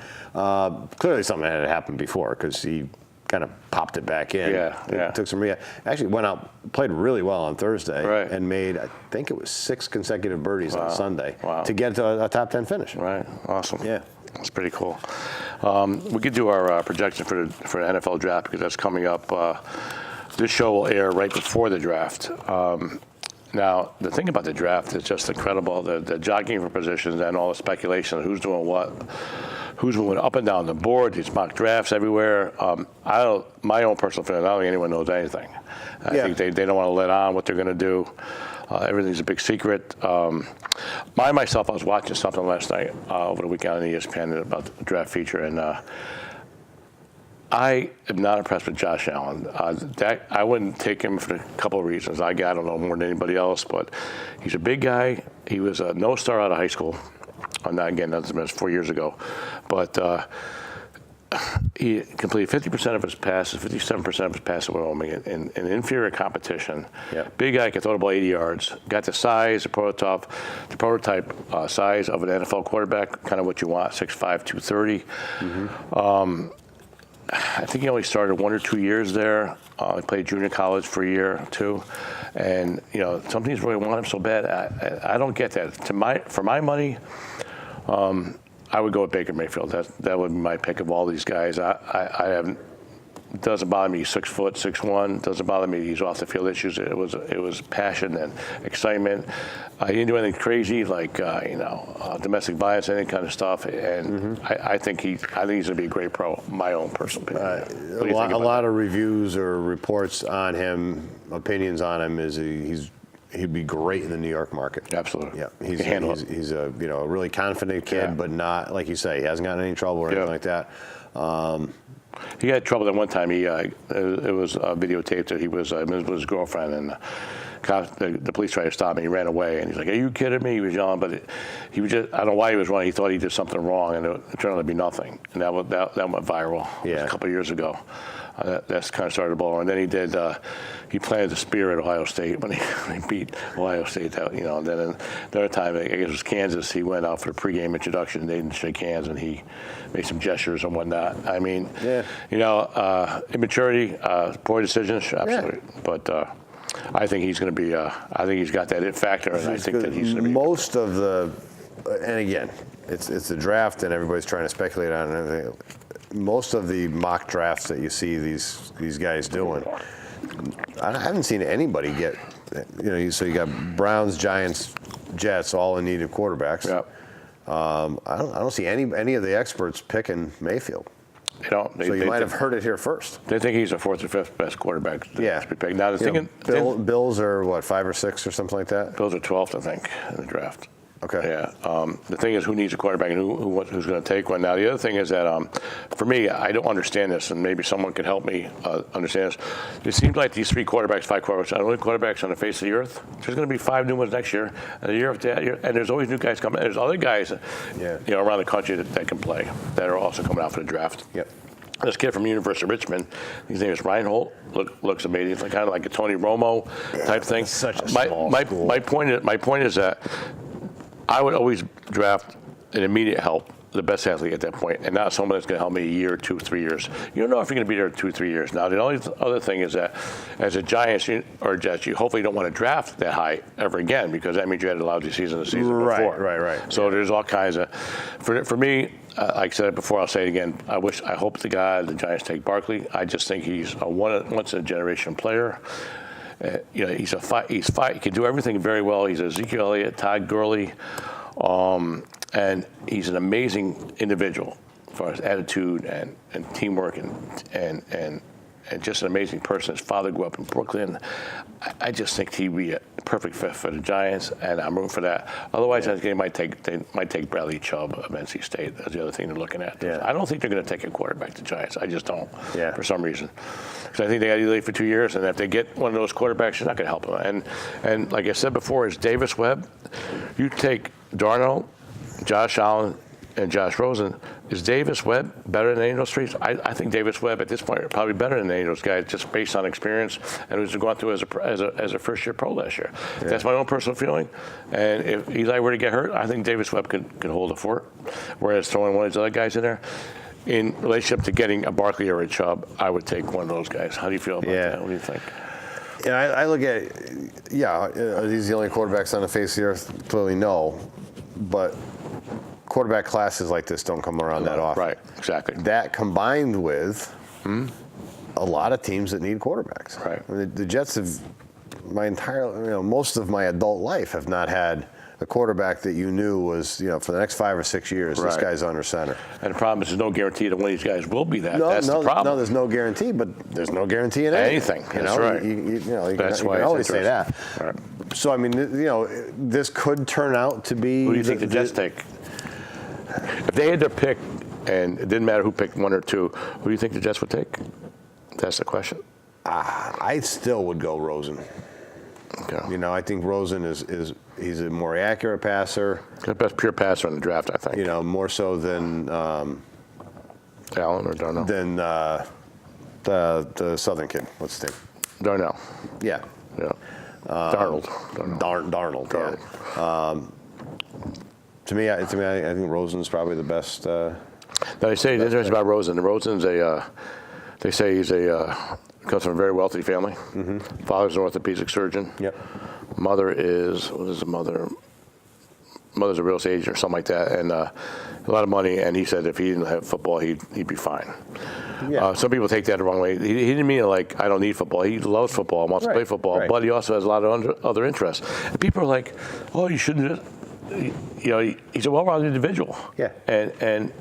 Clearly something had happened before because he kind of popped it back in. Yeah. Took some rehab. Actually went out, played really well on Thursday, and made, I think it was 6 consecutive birdies on Sunday to get to a top 10 finish. Right. Awesome. Yeah. That's pretty cool. We could do our projection for the NFL draft because that's coming up. This show will air right before the draft. Now, the thing about the draft is just incredible. The jockeying for positions and all the speculation of who's doing what, who's moving up and down the board, these mock drafts everywhere. My own personal feeling, I don't think anyone knows anything. I think they don't want to let on what they're going to do. Everything's a big secret. Myself, I was watching something last night over the weekend on ESPN about the draft feature, and I am not impressed with Josh Allen. I wouldn't take him for a couple of reasons. I don't know more than anybody else, but he's a big guy. He was a no-star out of high school. That's 4 years ago. But he completed 50% of his passes, 57% of his passes were in inferior competition. Yep. Big guy, could throw the ball 80 yards. Got the size, the prototype size of an NFL quarterback, kind of what you want, 6'5", 230. Mm-hmm. I think he only started 1 or 2 years there. He played junior college for a year or two. And, some teams really want him so bad. I don't get that. For my money, I would go with Baker Mayfield. That would be my pick of all these guys. It doesn't bother me. He's 6 foot, 6'1". Doesn't bother me. He's off the field issues. It was passion and excitement. He didn't do anything crazy like domestic violence, any kind of stuff. And I think he's going to be a great pro. My own personal opinion. A lot of reviews or reports on him, opinions on him is he'd be great in the New York market. Absolutely. Yeah, he's a really confident kid, but not, like you say, he hasn't gotten any trouble or anything like that. He had trouble that one time. It was videotaped that he was with his girlfriend, and the police tried to stop him. He ran away, and he's like, "Are you kidding me?" He was yelling, but he was just—I don't know why he was running. He thought he did something wrong, and it turned out to be nothing. And that went viral. Yeah. It was a couple of years ago. That's kind of started the ball. And then he planted the spear at Ohio State when he beat Ohio State. And then another time, I guess it was Kansas, he went out for the pregame introduction. They didn't shake hands, and he made some gestures and whatnot. I mean, immaturity, poor decisions, absolutely. Yeah. But I think he's going to be. I think he's got that it factor, and I think that he's going to be. Most of the, and again, it's the draft, and everybody's trying to speculate on everything. Most of the mock drafts that you see these guys doing, I haven't seen anybody get. So you got Browns, Giants, Jets, all in need of quarterbacks. Yep. I don't see any of the experts picking Mayfield. They don't. So you might have heard it here first. They think he's the 4th or 5th best quarterback to be picked. Now, Bills are what, 5 or 6 or something like that? Bills are 12th, I think, in the draft. Okay. Yeah. The thing is, who needs a quarterback and who's going to take one? Now, the other thing is that, for me, I don't understand this, and maybe someone can help me understand this. It seems like these 5 quarterbacks, are the only quarterbacks on the face of the earth. There's going to be 5 new ones next year, and the year after that, and there's always new guys coming. And there's other guys, around the country that can play that are also coming out for the draft. Yep. This kid from University of Richmond, his name is Reinhold. Looks amazing. It's kind of like a Tony Romo type thing. Such a small school. My point is that I would always draft an immediate help, the best athlete at that point, and not someone that's going to help me a year, 2, 3 years. You don't know if you're going to be there 2, 3 years. Now, the only other thing is that as a Giants or Jets, you hopefully don't want to draft that high ever again, because that means you had a lousy season the season before. Right. So there's all kinds of. For me, like I said it before, I'll say it again. I hope to God the Giants take Barkley. I just think he's a once in a generation player. He's he can do everything very well. He's Ezekiel Elliott, Todd Gurley, and he's an amazing individual as far as attitude and teamwork and just an amazing person. His father grew up in Brooklyn. I just think he'd be a perfect fit for the Giants, and I'm rooting for that. Otherwise, I think they might take Bradley Chubb of NC State. That's the other thing they're looking at. Yeah. I don't think they're going to take a quarterback, the Giants. I just don't, for some reason. Because I think they got to delay for 2 years, and if they get one of those quarterbacks, they're not going to help them. And like I said before, is Davis Webb. You take Darnold, Josh Allen, and Josh Rosen. Is Davis Webb better than any of those 3? I think Davis Webb at this point are probably better than any of those guys, just based on experience and who's gone through as a first-year pro last year. Yeah. That's my own personal feeling. And if Eli were to get hurt, I think Davis Webb could hold the fort. Whereas throwing one of these other guys in there, in relationship to getting a Barkley or a Chubb, I would take one of those guys. How do you feel about that? What do you think? Yeah, I look at it, are these the only quarterbacks on the face of the earth? Clearly no. But quarterback classes like this don't come around that often. Right, exactly. That combined with a lot of teams that need quarterbacks. Right. I mean, the Jets have most of my adult life have not had a quarterback that you knew was, for the next 5 or 6 years, this Right. guy's under center. And the problem is there's no guarantee that one of these guys will be that. No, That's the problem. No, there's no guarantee, but there's no guarantee in anything. That's right. You That's can why it's always say that. Right. So, I mean, this could turn out to be. Who do you think the Jets take? If they had their pick, and it didn't matter who picked 1 or 2, who do you think the Jets would take? That's the question. I still would go Rosen. Okay. I think Rosen he's a more accurate passer. The best pure passer in the draft, I think. More so than Allen or Darnell. than the Southern kid. What's his name? Darnell. Yeah. Yeah. Darnold. Darnold. Yeah. To me, I think Rosen's probably the best. Now they say it's interesting about Rosen. Rosen's they say he's comes from a very wealthy family. Mm-hmm. Father's an orthopedic surgeon. Yep. Mother is, what is the mother? Mother's a real estate agent or something like that, and a lot of money. And he said if he didn't have football, he'd be fine. Yeah. Some people take that the wrong way. He didn't mean it like I don't need football. He loves football, wants to play football, right. but he also has a lot of other interests. And people are like, oh, you shouldn't. He's a well-rounded individual. Yeah. And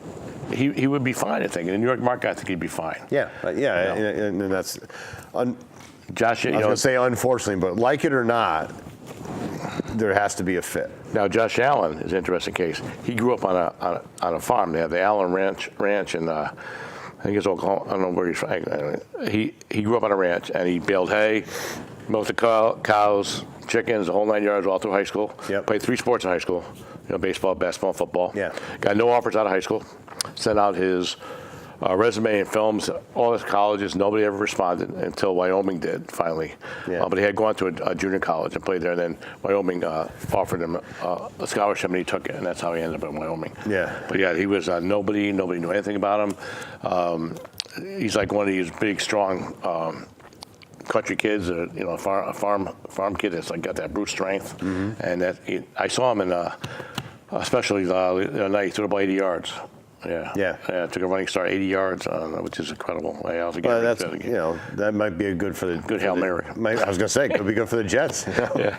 he would be fine, I think. In the New York market, I think he'd be fine. Yeah. And that's. Josh, I was going to say unfortunately, but like it or not, there has to be a fit. Now, Josh Allen is an interesting case. He grew up on a farm. They have the Allen Ranch, and I think it's Oklahoma. I don't know where he's from. He grew up on a ranch, and he baled hay, milked the cows, chickens, the whole 9 yards all through high school. Yep. Played 3 sports in high school: baseball, basketball, football. Yeah. Got no offers out of high school. Sent out his resume and films, all his colleges. Nobody ever responded until Wyoming did finally. Yeah. But he had gone to a junior college and played there. And then Wyoming offered him a scholarship, and he took it, and that's how he ended up in Wyoming. Yeah. But yeah, he was nobody knew anything about him. He's like one of these big, strong country kids, a farm kid that's like got that brute strength. Mm-hmm. And I saw him in especially the night he threw the ball 80 yards. Yeah. Took a running start 80 yards, which is incredible. That might be good for the good Hail Mary. I was going to say could be good for the Jets. Yeah.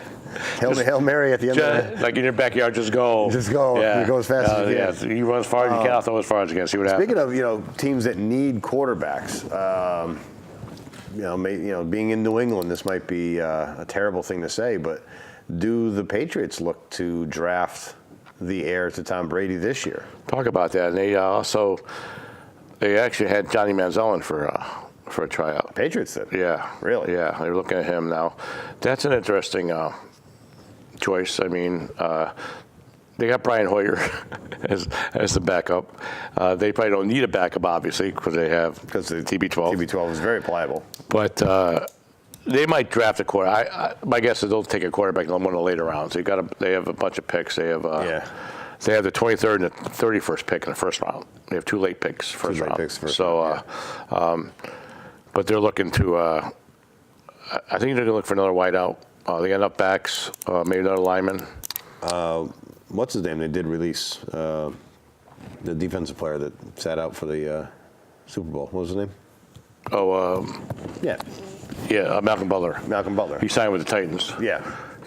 Hail Mary at the end of the like in your backyard, just go. Just go. Yeah. You go as fast as you can. Yeah. You run as far as you can. I'll throw as far as you can. See what happens. Speaking of teams that need quarterbacks, being in New England, this might be a terrible thing to say, but do the Patriots look to draft the heir to Tom Brady this year? Talk about that. And they actually had Johnny Manziel in for a tryout. Patriots did? Yeah. Really? Yeah. They're looking at him now. That's an interesting choice. I mean, they got Brian Hoyer as the backup. They probably don't need a backup, obviously, because the TB12. TB12 is very pliable. But they might draft a quarterback. My guess is they'll take a quarterback in one of the later rounds. They have a bunch of picks. They have They have the 23rd and the 31st pick in the first round. They have 2 late picks first round. But they're looking to. I think they're going to look for another wideout. They got enough backs, maybe another lineman. What's his name? They did release the defensive player that sat out for the Super Bowl. What was his name? Malcolm Butler. Malcolm Butler. He signed with the Titans. Yeah.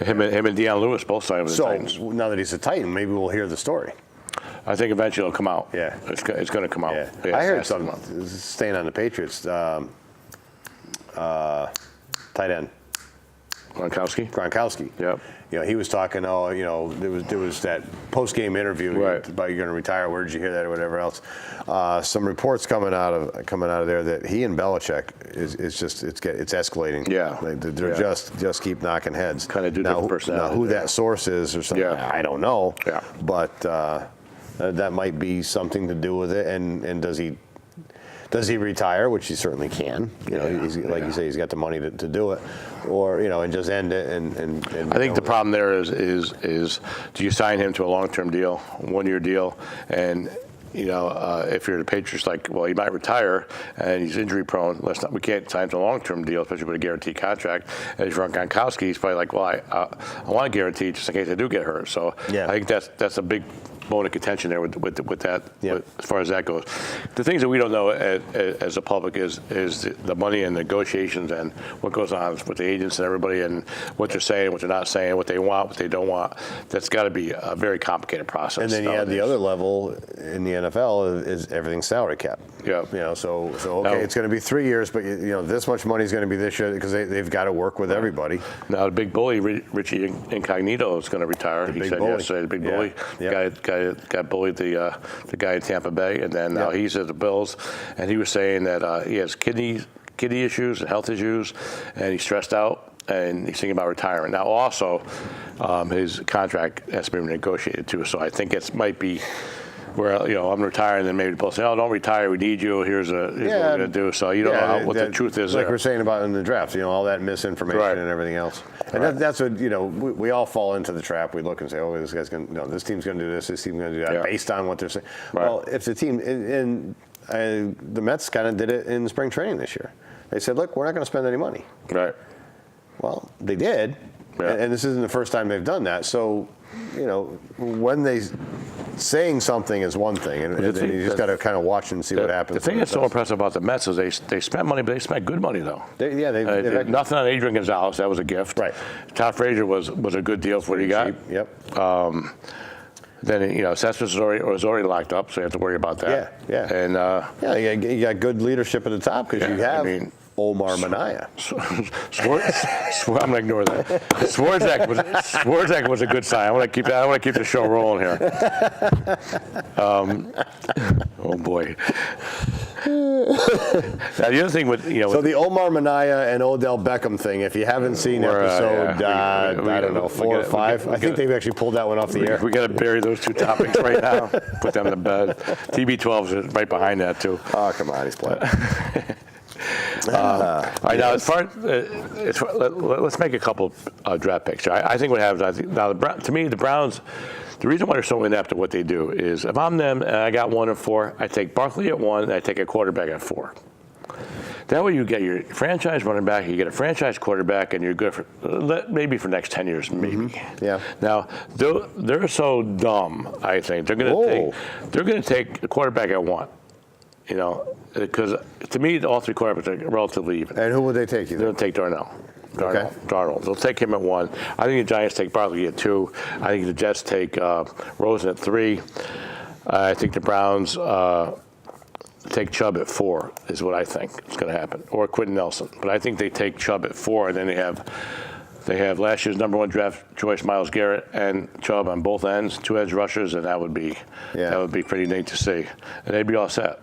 Him and Deion Lewis both signed with the Titans. So now that he's a Titan, maybe we'll hear the story. I think eventually it'll come out. Yeah. It's going to come out. Yeah. I heard something, staying on the Patriots, tight end. Gronkowski. Yep. He was talking. There was that post-game interview about you're going to retire. Where did you hear that or whatever else? Some reports coming out of there that he and Belichick is just it's escalating. Yeah. They're just keep knocking heads. Kind of do different personalities. Now who that source is or something, I don't know. Yeah. But that might be something to do with it. And does he retire, which he certainly can. He's like you say, he's got the money to do it, or and just end it. And I think the problem there is do you sign him to a long-term deal, 1-year deal, and if you're the Patriots, he might retire and he's injury prone. We can't sign him to a long-term deal, especially with a guaranteed contract. And if you're on Gronkowski, he's probably like, I want a guarantee just in case I do get hurt. So I think that's a big bone of contention there with that, Yep. as far as that goes. The things that we don't know as a public is the money and negotiations and what goes on with the agents and everybody and what they're saying, what they're not saying, what they want, what they don't want. That's got to be a very complicated process. And then you nowadays. add the other level in the NFL is everything's salary cap. Yeah. So okay, it's going to be 3 years, but this much money is going to be this year because they've got to work with everybody. Now the big bully, Richie Incognito, is going to retire. He said yesterday, the big bully, guy bullied the guy in Tampa Bay, and then now he's at the Bills, and he was saying that he has kidney issues and health issues, and he's stressed out, and he's thinking about retiring. Now also, his contract has been negotiated too, so I think it might be where I'm retiring, then maybe the Bills say, "Oh, don't retire. We need you. Here's what we're going to do." So you don't know what the truth is. Like we're saying about in the draft, all that misinformation and everything else. And that's what we all fall into the trap. We look and say, "Oh, this guy's going. This team's going to do this. This team's going to do that," based on what they're saying. Right. Well, if the team the Mets kind of did it in spring training this year. They said, "Look, we're not going to spend any money." Right. Well, they did, and this isn't the first time they've done that. So, when they saying something is one thing, and you just got to kind of watch and see what happens. The thing that's so impressive about the Mets is they spent money, but they spent good money though. They've had nothing on Adrian Gonzalez. That was a gift. Right. Todd Frazier was a good deal for what he got. Cheap. Yep. Then Cespedes was already locked up, so you have to worry about that. Yeah. And you got good leadership at the top because you have Omar Minaya. I'm gonna ignore that. Swarzak was a good sign. I want to keep the show rolling here. Oh boy. Now the other thing with so the Omar Minaya and Odell Beckham thing. If you haven't seen episode, I don't know, 4 or 5. I think they've actually pulled that one off the air. We got to bury those two topics right now. Put them to bed. TB12 is right behind that too. Oh come on, he's playing. All right, now let's make a couple draft picks. I think what happens. To me, the Browns. The reason why they're so inept at what they do is if I'm them and I got 1 and 4, I take Barkley at 1 and I take a quarterback at 4. That way you get your franchise running back, you get a franchise quarterback, and you're good for maybe for the next 10 years, maybe. Mm-hmm. Yeah. Now they're so dumb. I think they're going to take a quarterback at 1. Because to me, all 3 quarterbacks are relatively even. And who would they take? They're going to take Darnold. They'll take him at 1. I think the Giants take Barkley at 2. I think the Jets take Rosen at 3. I think the Browns take Chubb at 4 is what I think is going to happen, or Quentin Nelson. But I think they take Chubb at 4, and then they have last year's number 1 draft choice, Myles Garrett and Chubb on both ends, 2 edge rushers, and that would be pretty neat to see, and they'd be all set.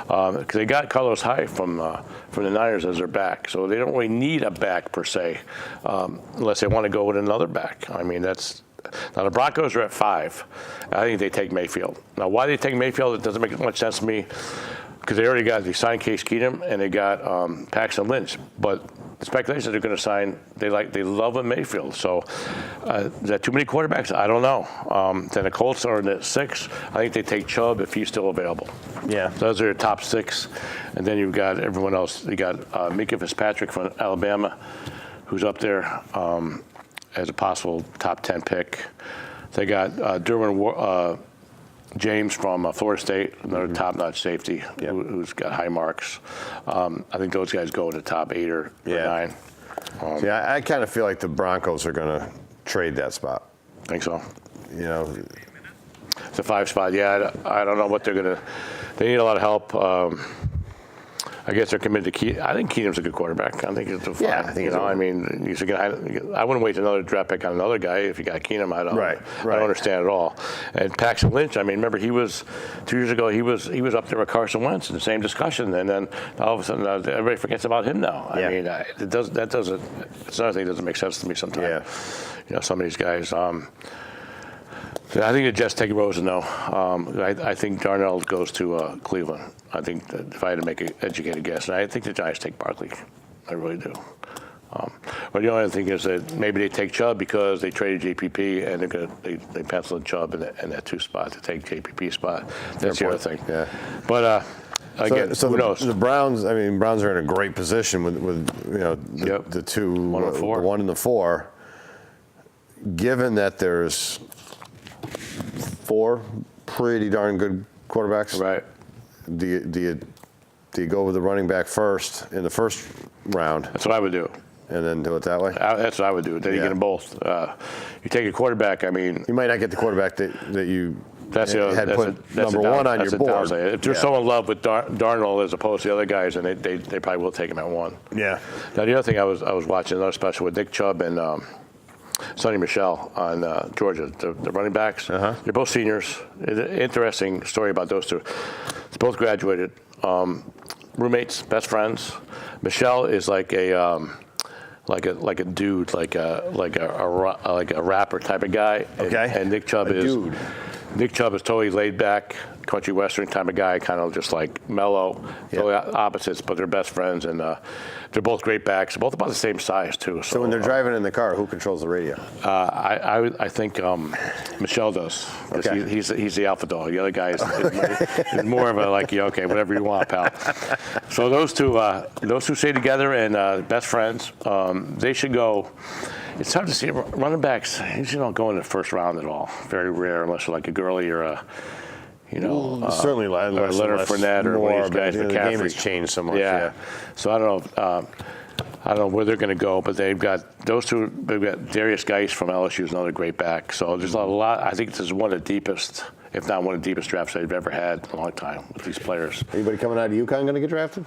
Because they got Carlos Hyde from the Niners as their back, so they don't really need a back per se, unless they want to go with another back. I mean, now the Broncos are at 5. I think they take Mayfield. Now, why they take Mayfield, it doesn't make much sense to me, because they signed Case Keenum and they got Paxton Lynch, but the speculation they're going to sign, they love a Mayfield. So is that too many quarterbacks? I don't know. Then the Colts are at 6. I think they take Chubb if he's still available. Yeah. So those are your top 6. And then you've got everyone else. You got Minka Fitzpatrick from Alabama, who's up there as a possible top 10 pick. They got Derwin James from Florida State, another top-notch safety who's got high marks. I think those guys go in the top 8 or 9. I kind of feel like the Broncos are going to trade that spot. Think so? It's a 5 spot. Yeah, I don't know what they're going to. They need a lot of help. I guess they're committed to Keenum. I think Keenum's a good quarterback. I think it's a fine. Yeah, I think I mean, he's a guy. I wouldn't wait another draft pick on another guy if you got Keenum. I don't understand at all. And Paxton Lynch. I mean, remember he was 2 years ago. He was up there with Carson Wentz in the same discussion, and then all of a sudden everybody forgets about him now. I mean, it doesn't. It's another thing that doesn't make sense to me sometimes. Yeah. Some of these guys. I think the Jets take Rosen, though. I think Darnold goes to Cleveland. I think that if I had to make an educated guess, and I think the Giants take Barkley. I really do. But the only other thing is that maybe they take Chubb because they traded JPP, and they pencil in Chubb in that 2 spot to take JPP spot. That's the other thing. Yeah. But again, who knows? The Browns. I mean, Browns are in a great position with the 2, 1 and 4. The 1 and the 4. Given that there's 4 pretty darn good quarterbacks. Right. Do you go with the running back first in the first round That's what I would do. and then do it that way? That's what I would do. Then you Yeah. get them both. You take a quarterback. I mean, You might not get the quarterback that you that's had put that's number one on that's your a board. downside. If you're Yeah. so in love with Darnold as opposed to the other guys, and they probably will take him at 1. Yeah. Now the other thing I was watching another special with Nick Chubb and Sonny Michel on Georgia, the running backs. They're both seniors. It's an interesting story about those two. They both graduated. Roommates, best friends. Michelle is like a dude, like a rapper type of guy. Okay. And Nick Chubb is dude. Nick Chubb is totally laid back, country western type of guy, kind of just like mellow. Yeah. Totally opposites, but they're best friends, and they're both great backs. Both about the same size too. So when they're driving in the car, who controls the radio? I think Michelle does. 'Cause Okay. he's the alpha dog. The other guy is more of a like, yeah, okay, whatever you want, pal. So those two stay together and best friends. They should go. It's hard to see running backs. Usually don't go in the first round at all. Very rare, unless you're like a Girly or a, Certainly less, or Leonard Fournette or one of these guys. but, the McCaffrey. game has changed so much. Yeah. So I don't know where they're going to go, but they've got those two. They've got Darius Geis from LSU, is another great back. So there's a lot. I think this is one of the deepest, if not one of the deepest drafts they've ever had in a long time with these players. Anybody coming out of UConn going to get drafted?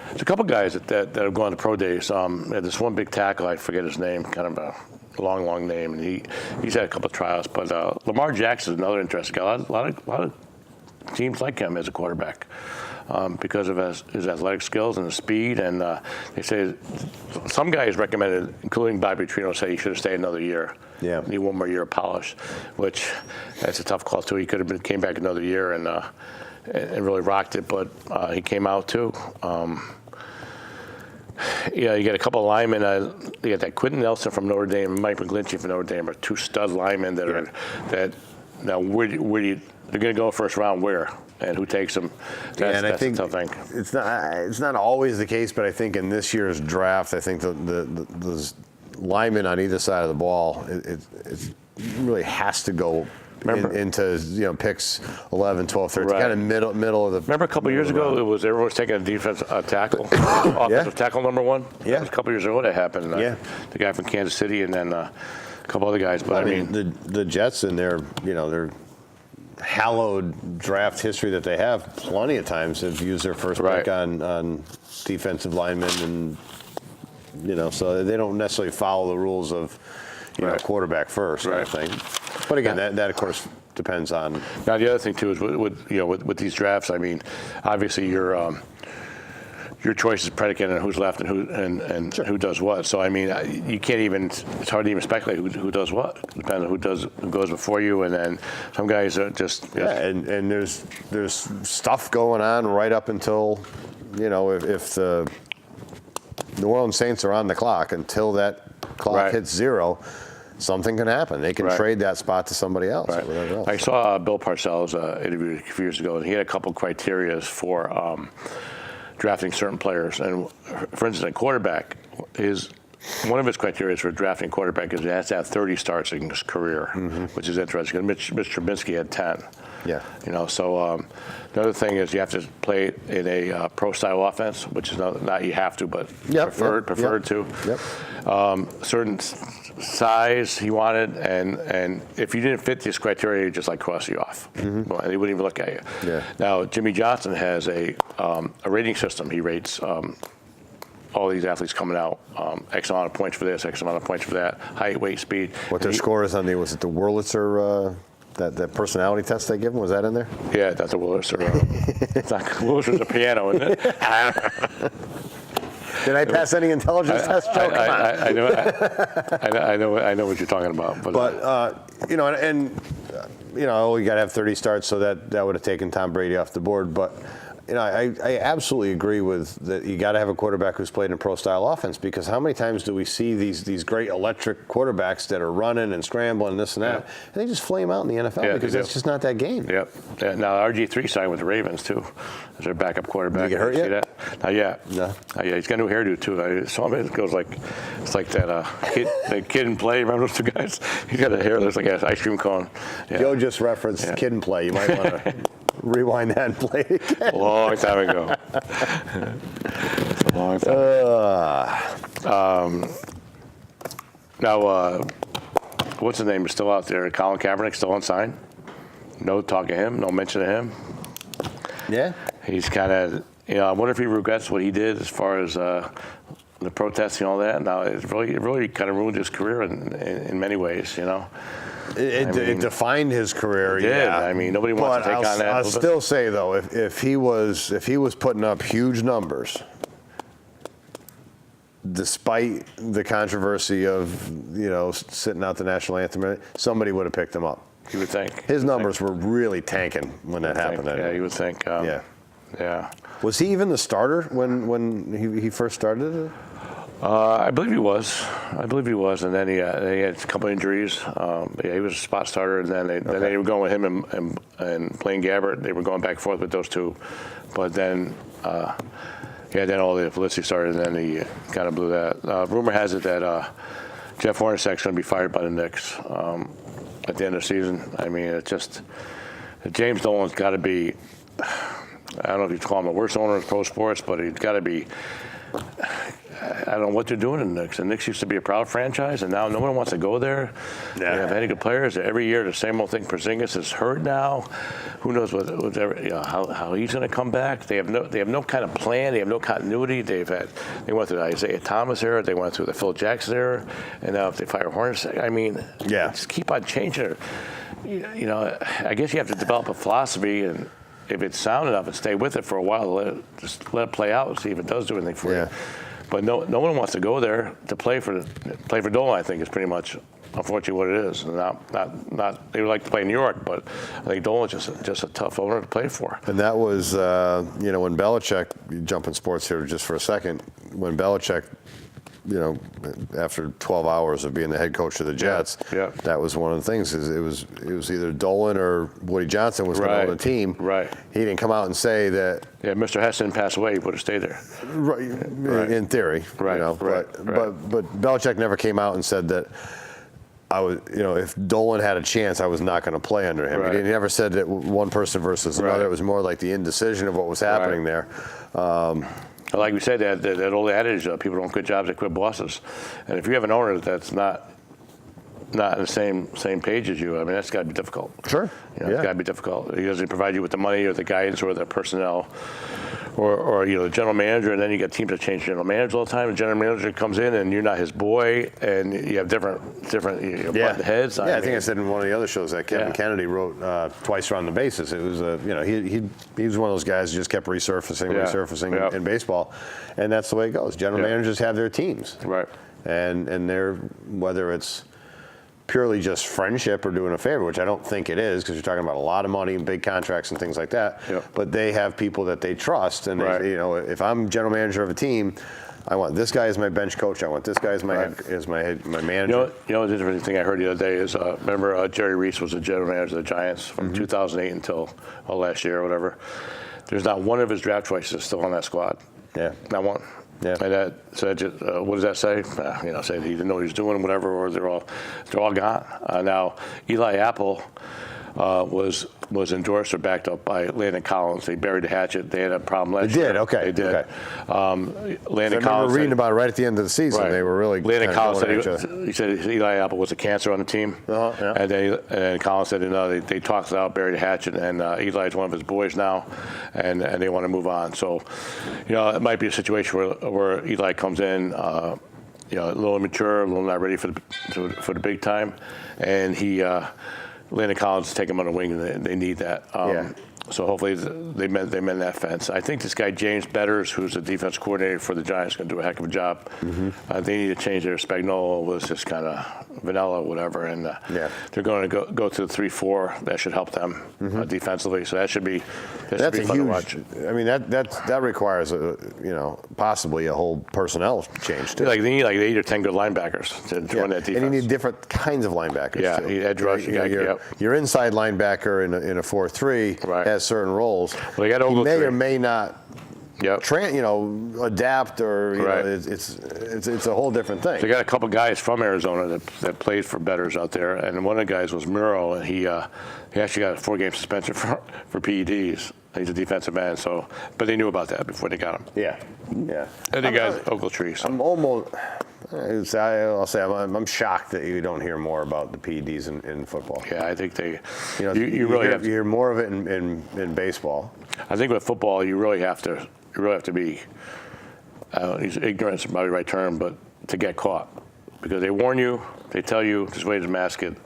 There's a couple guys that have gone to pro days. There's one big tackle, I forget his name, kind of a long name, and he's had a couple of trials. But Lamar Jackson is another interesting guy. A lot of teams like him as a quarterback because of his athletic skills and the speed. And they say some guys recommended, including Bobby Petrino, say he should have stayed another year. Yeah. Need one more year of polish, which that's a tough call too. He could have came back another year and really rocked it, but he came out too. You got a couple of linemen. You got that Quentin Nelson from Notre Dame and Mike McGlinchey from Notre Dame are two stud linemen that now where they're going to go first round where and who takes them. That's I think a tough thing. It's not always the case, but I think in this year's draft, I think the linemen on either side of the ball, it really has to go into picks 11, 12, 13, Right. kind of middle of the. Remember a couple of years ago, everyone was taking a defense tackle, offensive tackle number 1. Yeah. That was a couple of years ago that happened. Yeah. The guy from Kansas City, and then a couple other guys. But I mean the Jets in their hallowed draft history that they have, plenty of times have used their first pick on defensive linemen, and so they don't necessarily follow the rules of quarterback first. I think. But again, that of course depends on. Now the other thing too is with these drafts. I mean, obviously your choice is predicated on who's left and who does what. So I mean, you can't even. It's hard to even speculate who does what. Depending on who goes before you, and then some guys are just. And there's stuff going on right up until, if the New Orleans Saints are on the clock until that clock hits 0. Something can happen. They can trade that spot to somebody else. Right. Or whatever else. I saw Bill Parcells interview a few years ago, and he had a couple criteria for drafting certain players. And for instance, a quarterback one of his criteria for drafting a quarterback is he has to have 30 starts in his career, which is interesting. Mitch Trubisky had 10. Yeah. So another thing is you have to play in a pro-style offense, which is not you have to, but preferred to. Yep. Certain size he wanted, and if you didn't fit this criteria, he'd just cross you off. Well, he wouldn't even look at you. Yeah. Now Jimmy Johnson has a rating system. He rates all these athletes coming out, X amount of points for this, X amount of points for that, height, weight, speed. What their score is on was it the Wurlitzer, that personality test they give them? Was that in there? Yeah, that's a Wurlitzer. It's not Wurlitzer's a piano, isn't it? Did I pass any intelligence test, Joe? I know what you're talking about. But you got to have 30 starts, so that would have taken Tom Brady off the board. But I absolutely agree with that. You got to have a quarterback who's played in a pro-style offense, because how many times do we see these great electric quarterbacks that are running and scrambling and this and that, and they just flame out in the NFL because that's just not that game. Yep. Yeah, now RG3 signed with the Ravens too, as their backup quarterback. Did he get hurt yet? See that? Not yet. No. Yeah, he's got a new hairdo too. I saw him. It goes like it's like that kid in Play. Remember those two guys? He's got a hair that looks like an ice cream cone. Yeah. Joe just referenced Kid and Play. You might want to rewind that and play it again. A long time ago. A long time. Now, what's his name is still out there? Colin Kaepernick still unsigned? No talk of him. No mention of him. Yeah. He's kind of, I wonder if he regrets what he did as far as the protesting and all that. Now, it really kind of ruined his career in many ways, It defined his career. It did. I mean, nobody wants to take on that. I'll still say though, if he was putting up huge numbers, despite the controversy of sitting out the national anthem, somebody would have picked him up. You would think. His numbers were really tanking when that happened. Yeah, you would think. Yeah. Was he even the starter when he first started? I believe he was. And then he had a couple injuries. But yeah, he was a spot starter, and then they were going with him and Blaine Gabbert. They were going back and forth with those two. But then, then all the publicity started, and then he kind of blew that. Rumor has it that Jeff Hornacek's going to be fired by the Knicks at the end of the season. I mean, it's just James Dolan's got to be. I don't know if you call him the worst owner of pro sports, but he's got to be. I don't know what they're doing in the Knicks. The Knicks used to be a proud franchise, and now no one wants to go there. Yeah. They have any good players. Every year, the same old thing. Porzingis is hurt now. Who knows how he's going to come back? They have no kind of plan. They have no continuity. They went through the Isaiah Thomas era. They went through the Phil Jackson era, and now if they fire Hornacek, I mean, just keep on changing. I guess you have to develop a philosophy, and if it's sound enough, and stay with it for a while. Just let it play out and see if it does do anything for you. But no one wants to go there to play for Dolan. I think is pretty much, unfortunately, what it is. Not they would like to play in New York, but I think Dolan's just a tough owner to play for. And that was when Belichick, jumping sports here just for a second, when Belichick, after 12 hours of being the head coach of the Jets, that was one of the things. Is it was either Dolan or Woody Johnson was going to own the team. Right. He didn't come out and say that. Yeah, Mr. Hess didn't pass away. He would have stayed there. Right. In theory. Right. But Belichick never came out and said that. I was, if Dolan had a chance, I was not going to play under him. He never said that one person versus another. It was more like the indecision of what was happening there. Like we said, that old adage, people don't quit jobs, they quit bosses. And if you have an owner that's not in the same page as you, I mean, that's got to be difficult. Sure. It's got to be difficult. He doesn't provide you with the money or the guidance or the personnel or the general manager, and then you got teams that change general manager all the time. The general manager comes in and you're not his boy, and you have different button heads. I think I said in one of the other shows that Kevin Kennedy wrote Twice Around the Bases. It was he was one of those guys who just kept resurfacing in baseball, and that's the way it goes. General managers have their teams, right, and they're, whether it's purely just friendship or doing a favor, which I don't think it is, because you're talking about a lot of money and big contracts and things like that. But they have people that they trust, and if I'm general manager of a team, I want this guy as my bench coach. I want this guy as my my manager. The interesting thing I heard the other day is remember Jerry Reese was the general manager of the Giants from 2008 until last year or whatever. There's not one of his draft choices still on that squad. Yeah, not one. Yeah. And what does that say? Say he didn't know what he was doing, whatever, or they're all gone. Now, Eli Apple was endorsed or backed up by Landon Collins. They buried the hatchet. They had a problem last year. They did. Okay. Landon Collins. I remember reading about it right at the end of the season. Right. They were really. Landon Collins said he said Eli Apple was a cancer on the team. And then Collins said they talked it out, buried the hatchet, and Eli's one of his boys now, and they want to move on. So, it might be a situation where Eli comes in. A little immature, a little not ready for the big time, and Landon Collins take him on the wing, and they need that. So hopefully they mend that fence. I think this guy James Betters, who's the defense coordinator for the Giants, is going to do a heck of a job. They need to change their Spagnuolo was just kind of vanilla, whatever, and they're going to go to the 3-4. That should help them defensively. So that should be That's fun to watch. I mean, that requires possibly a whole personnel change too. They need like 8 or 10 good linebackers to run that defense. And you need different kinds of linebackers. Yeah, too. edge rush. Your inside linebacker in a 4-3 has certain roles. Well, they got he may 3. or may not. Adapt or it's a whole different thing. They got a couple guys from Arizona that played for Betters out there, and one of the guys was Muro, and he actually got a 4-game suspension for PEDs. He's a defensive man, but they knew about that before they got him. Yeah. And the guys Ogletree. So. I'm almost. I'll say I'm shocked that you don't hear more about the PEDs in football. Yeah, I think they. You really have to hear more of it in baseball. I think with football, you really have to be. Ignorance is probably the right term, but to get caught, because they warn you, they tell you this way to mask it,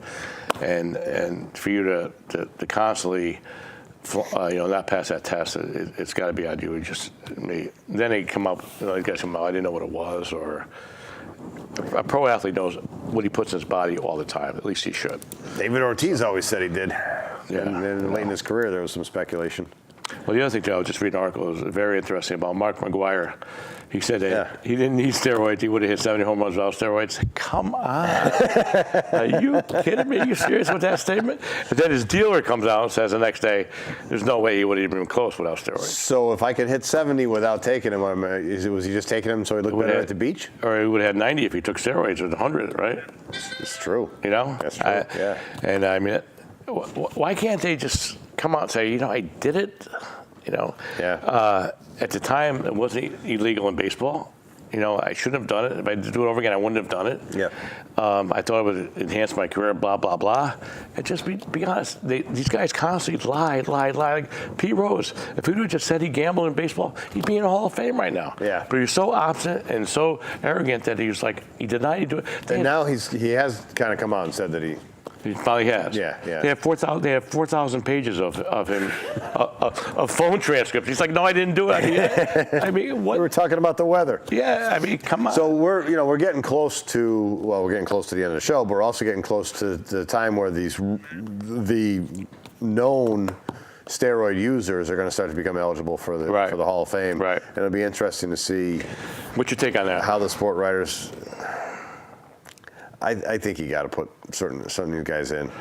and for you to constantly. Not pass that test. It's got to be on you. Then they come up. These guys come out. I didn't know what it was. Or a pro athlete knows what he puts in his body all the time. At least he should. David Ortiz always said he did. Yeah. And late in his career, there was some speculation. Well, the other thing, Joe, just reading an article, was very interesting about Mark McGwire. He said that he didn't need steroids. He would have hit 70 home runs without steroids. Come on. Are you kidding me? Are you serious with that statement? But then his dealer comes out and says the next day, there's no way he would have even been close without steroids. So if I could hit 70 without taking him, was he just taking him so he looked better at the beach? Or he would have had 90 if he took steroids, or 100, right? It's true. That's true, yeah. And I mean, why can't they just come out and say, I did it? At the time, it wasn't illegal in baseball. I shouldn't have done it. If I did do it over again, I wouldn't have done it. Yeah. I thought it would enhance my career, blah, blah, blah. And just be honest, these guys constantly lie. Like Pete Rose, if he would have just said he gambled in baseball, he'd be in the Hall of Fame right now. Yeah. But he's so obstinate and so arrogant that he was like, he denied he do it. And now he has kind of come out and said that he probably has. Yeah. They have 4,000 pages of him, of phone transcripts. He's like, no, I didn't do it. I mean, what? We were talking about the weather. Yeah, I mean, come on. So we're getting close to the end of the show, but we're also getting close to the time where the known steroid users are going to start to become eligible for the Hall of Fame. Right. And it'll be interesting to see. What's your take on that? How the sport writers. I think you got to put some of these guys in.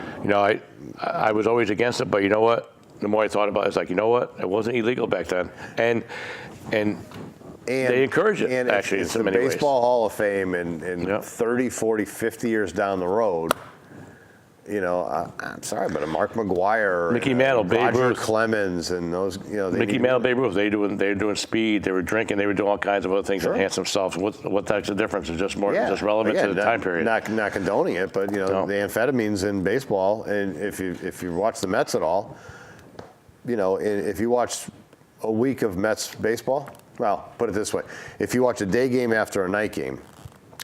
I was always against it, but you know what? The more I thought about it, it's like, you know what? It wasn't illegal back then, and they encourage it. And actually, it's in the many ways. Baseball Hall of Fame, and 30, 40, 50 years down the road. I'm sorry, but a Mark McGwire, Mickey Mantle, Babe Roger Ruth, Clemens, and those, Mickey Mantle, Babe Ruth. They were doing speed. They were drinking. They were doing all kinds of other things to enhance themselves. What types of difference is just relevant to the time period? Not condoning it, but the amphetamines in baseball, and if you watch the Mets at all, if you watch a week of Mets baseball, well, put it this way: if you watch a day game after a night game,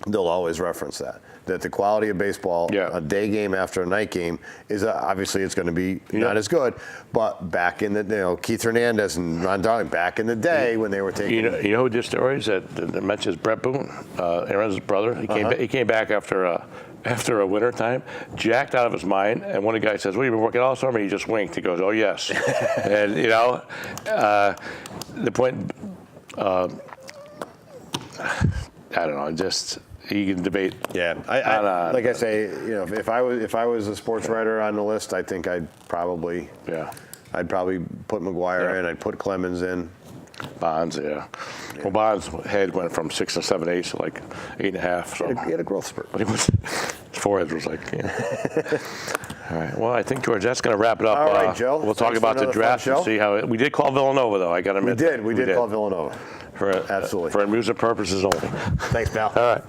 they'll always reference that the quality of baseball, a day game after a night game, is obviously it's going to be not as good. But back in the Keith Hernandez and Ron Darling, back in the day when they were taking, you know who did steroids? That mentions Brett Boone, Aaron's brother. He came back after a winter time, jacked out of his mind, and one of the guys says, "Well, you've been working all summer." He just winked. He goes, "Oh yes," and the point. I don't know. Just. You can debate. Yeah, like I say, if I was a sports writer on the list, I think I'd probably put McGwire in. I'd put Clemens in. Bonds, yeah. Well, Bonds' head went from 6 and 7/8 to like 8.5. So he had a growth spurt. But his forehead was like. All right. Well, I think George, that's going to wrap it up. All right, Joe. We'll talk about the draft and see how we did call Villanova though. I got to admit. We did call Villanova. Absolutely. For amusement purposes only. Thanks, pal. All right.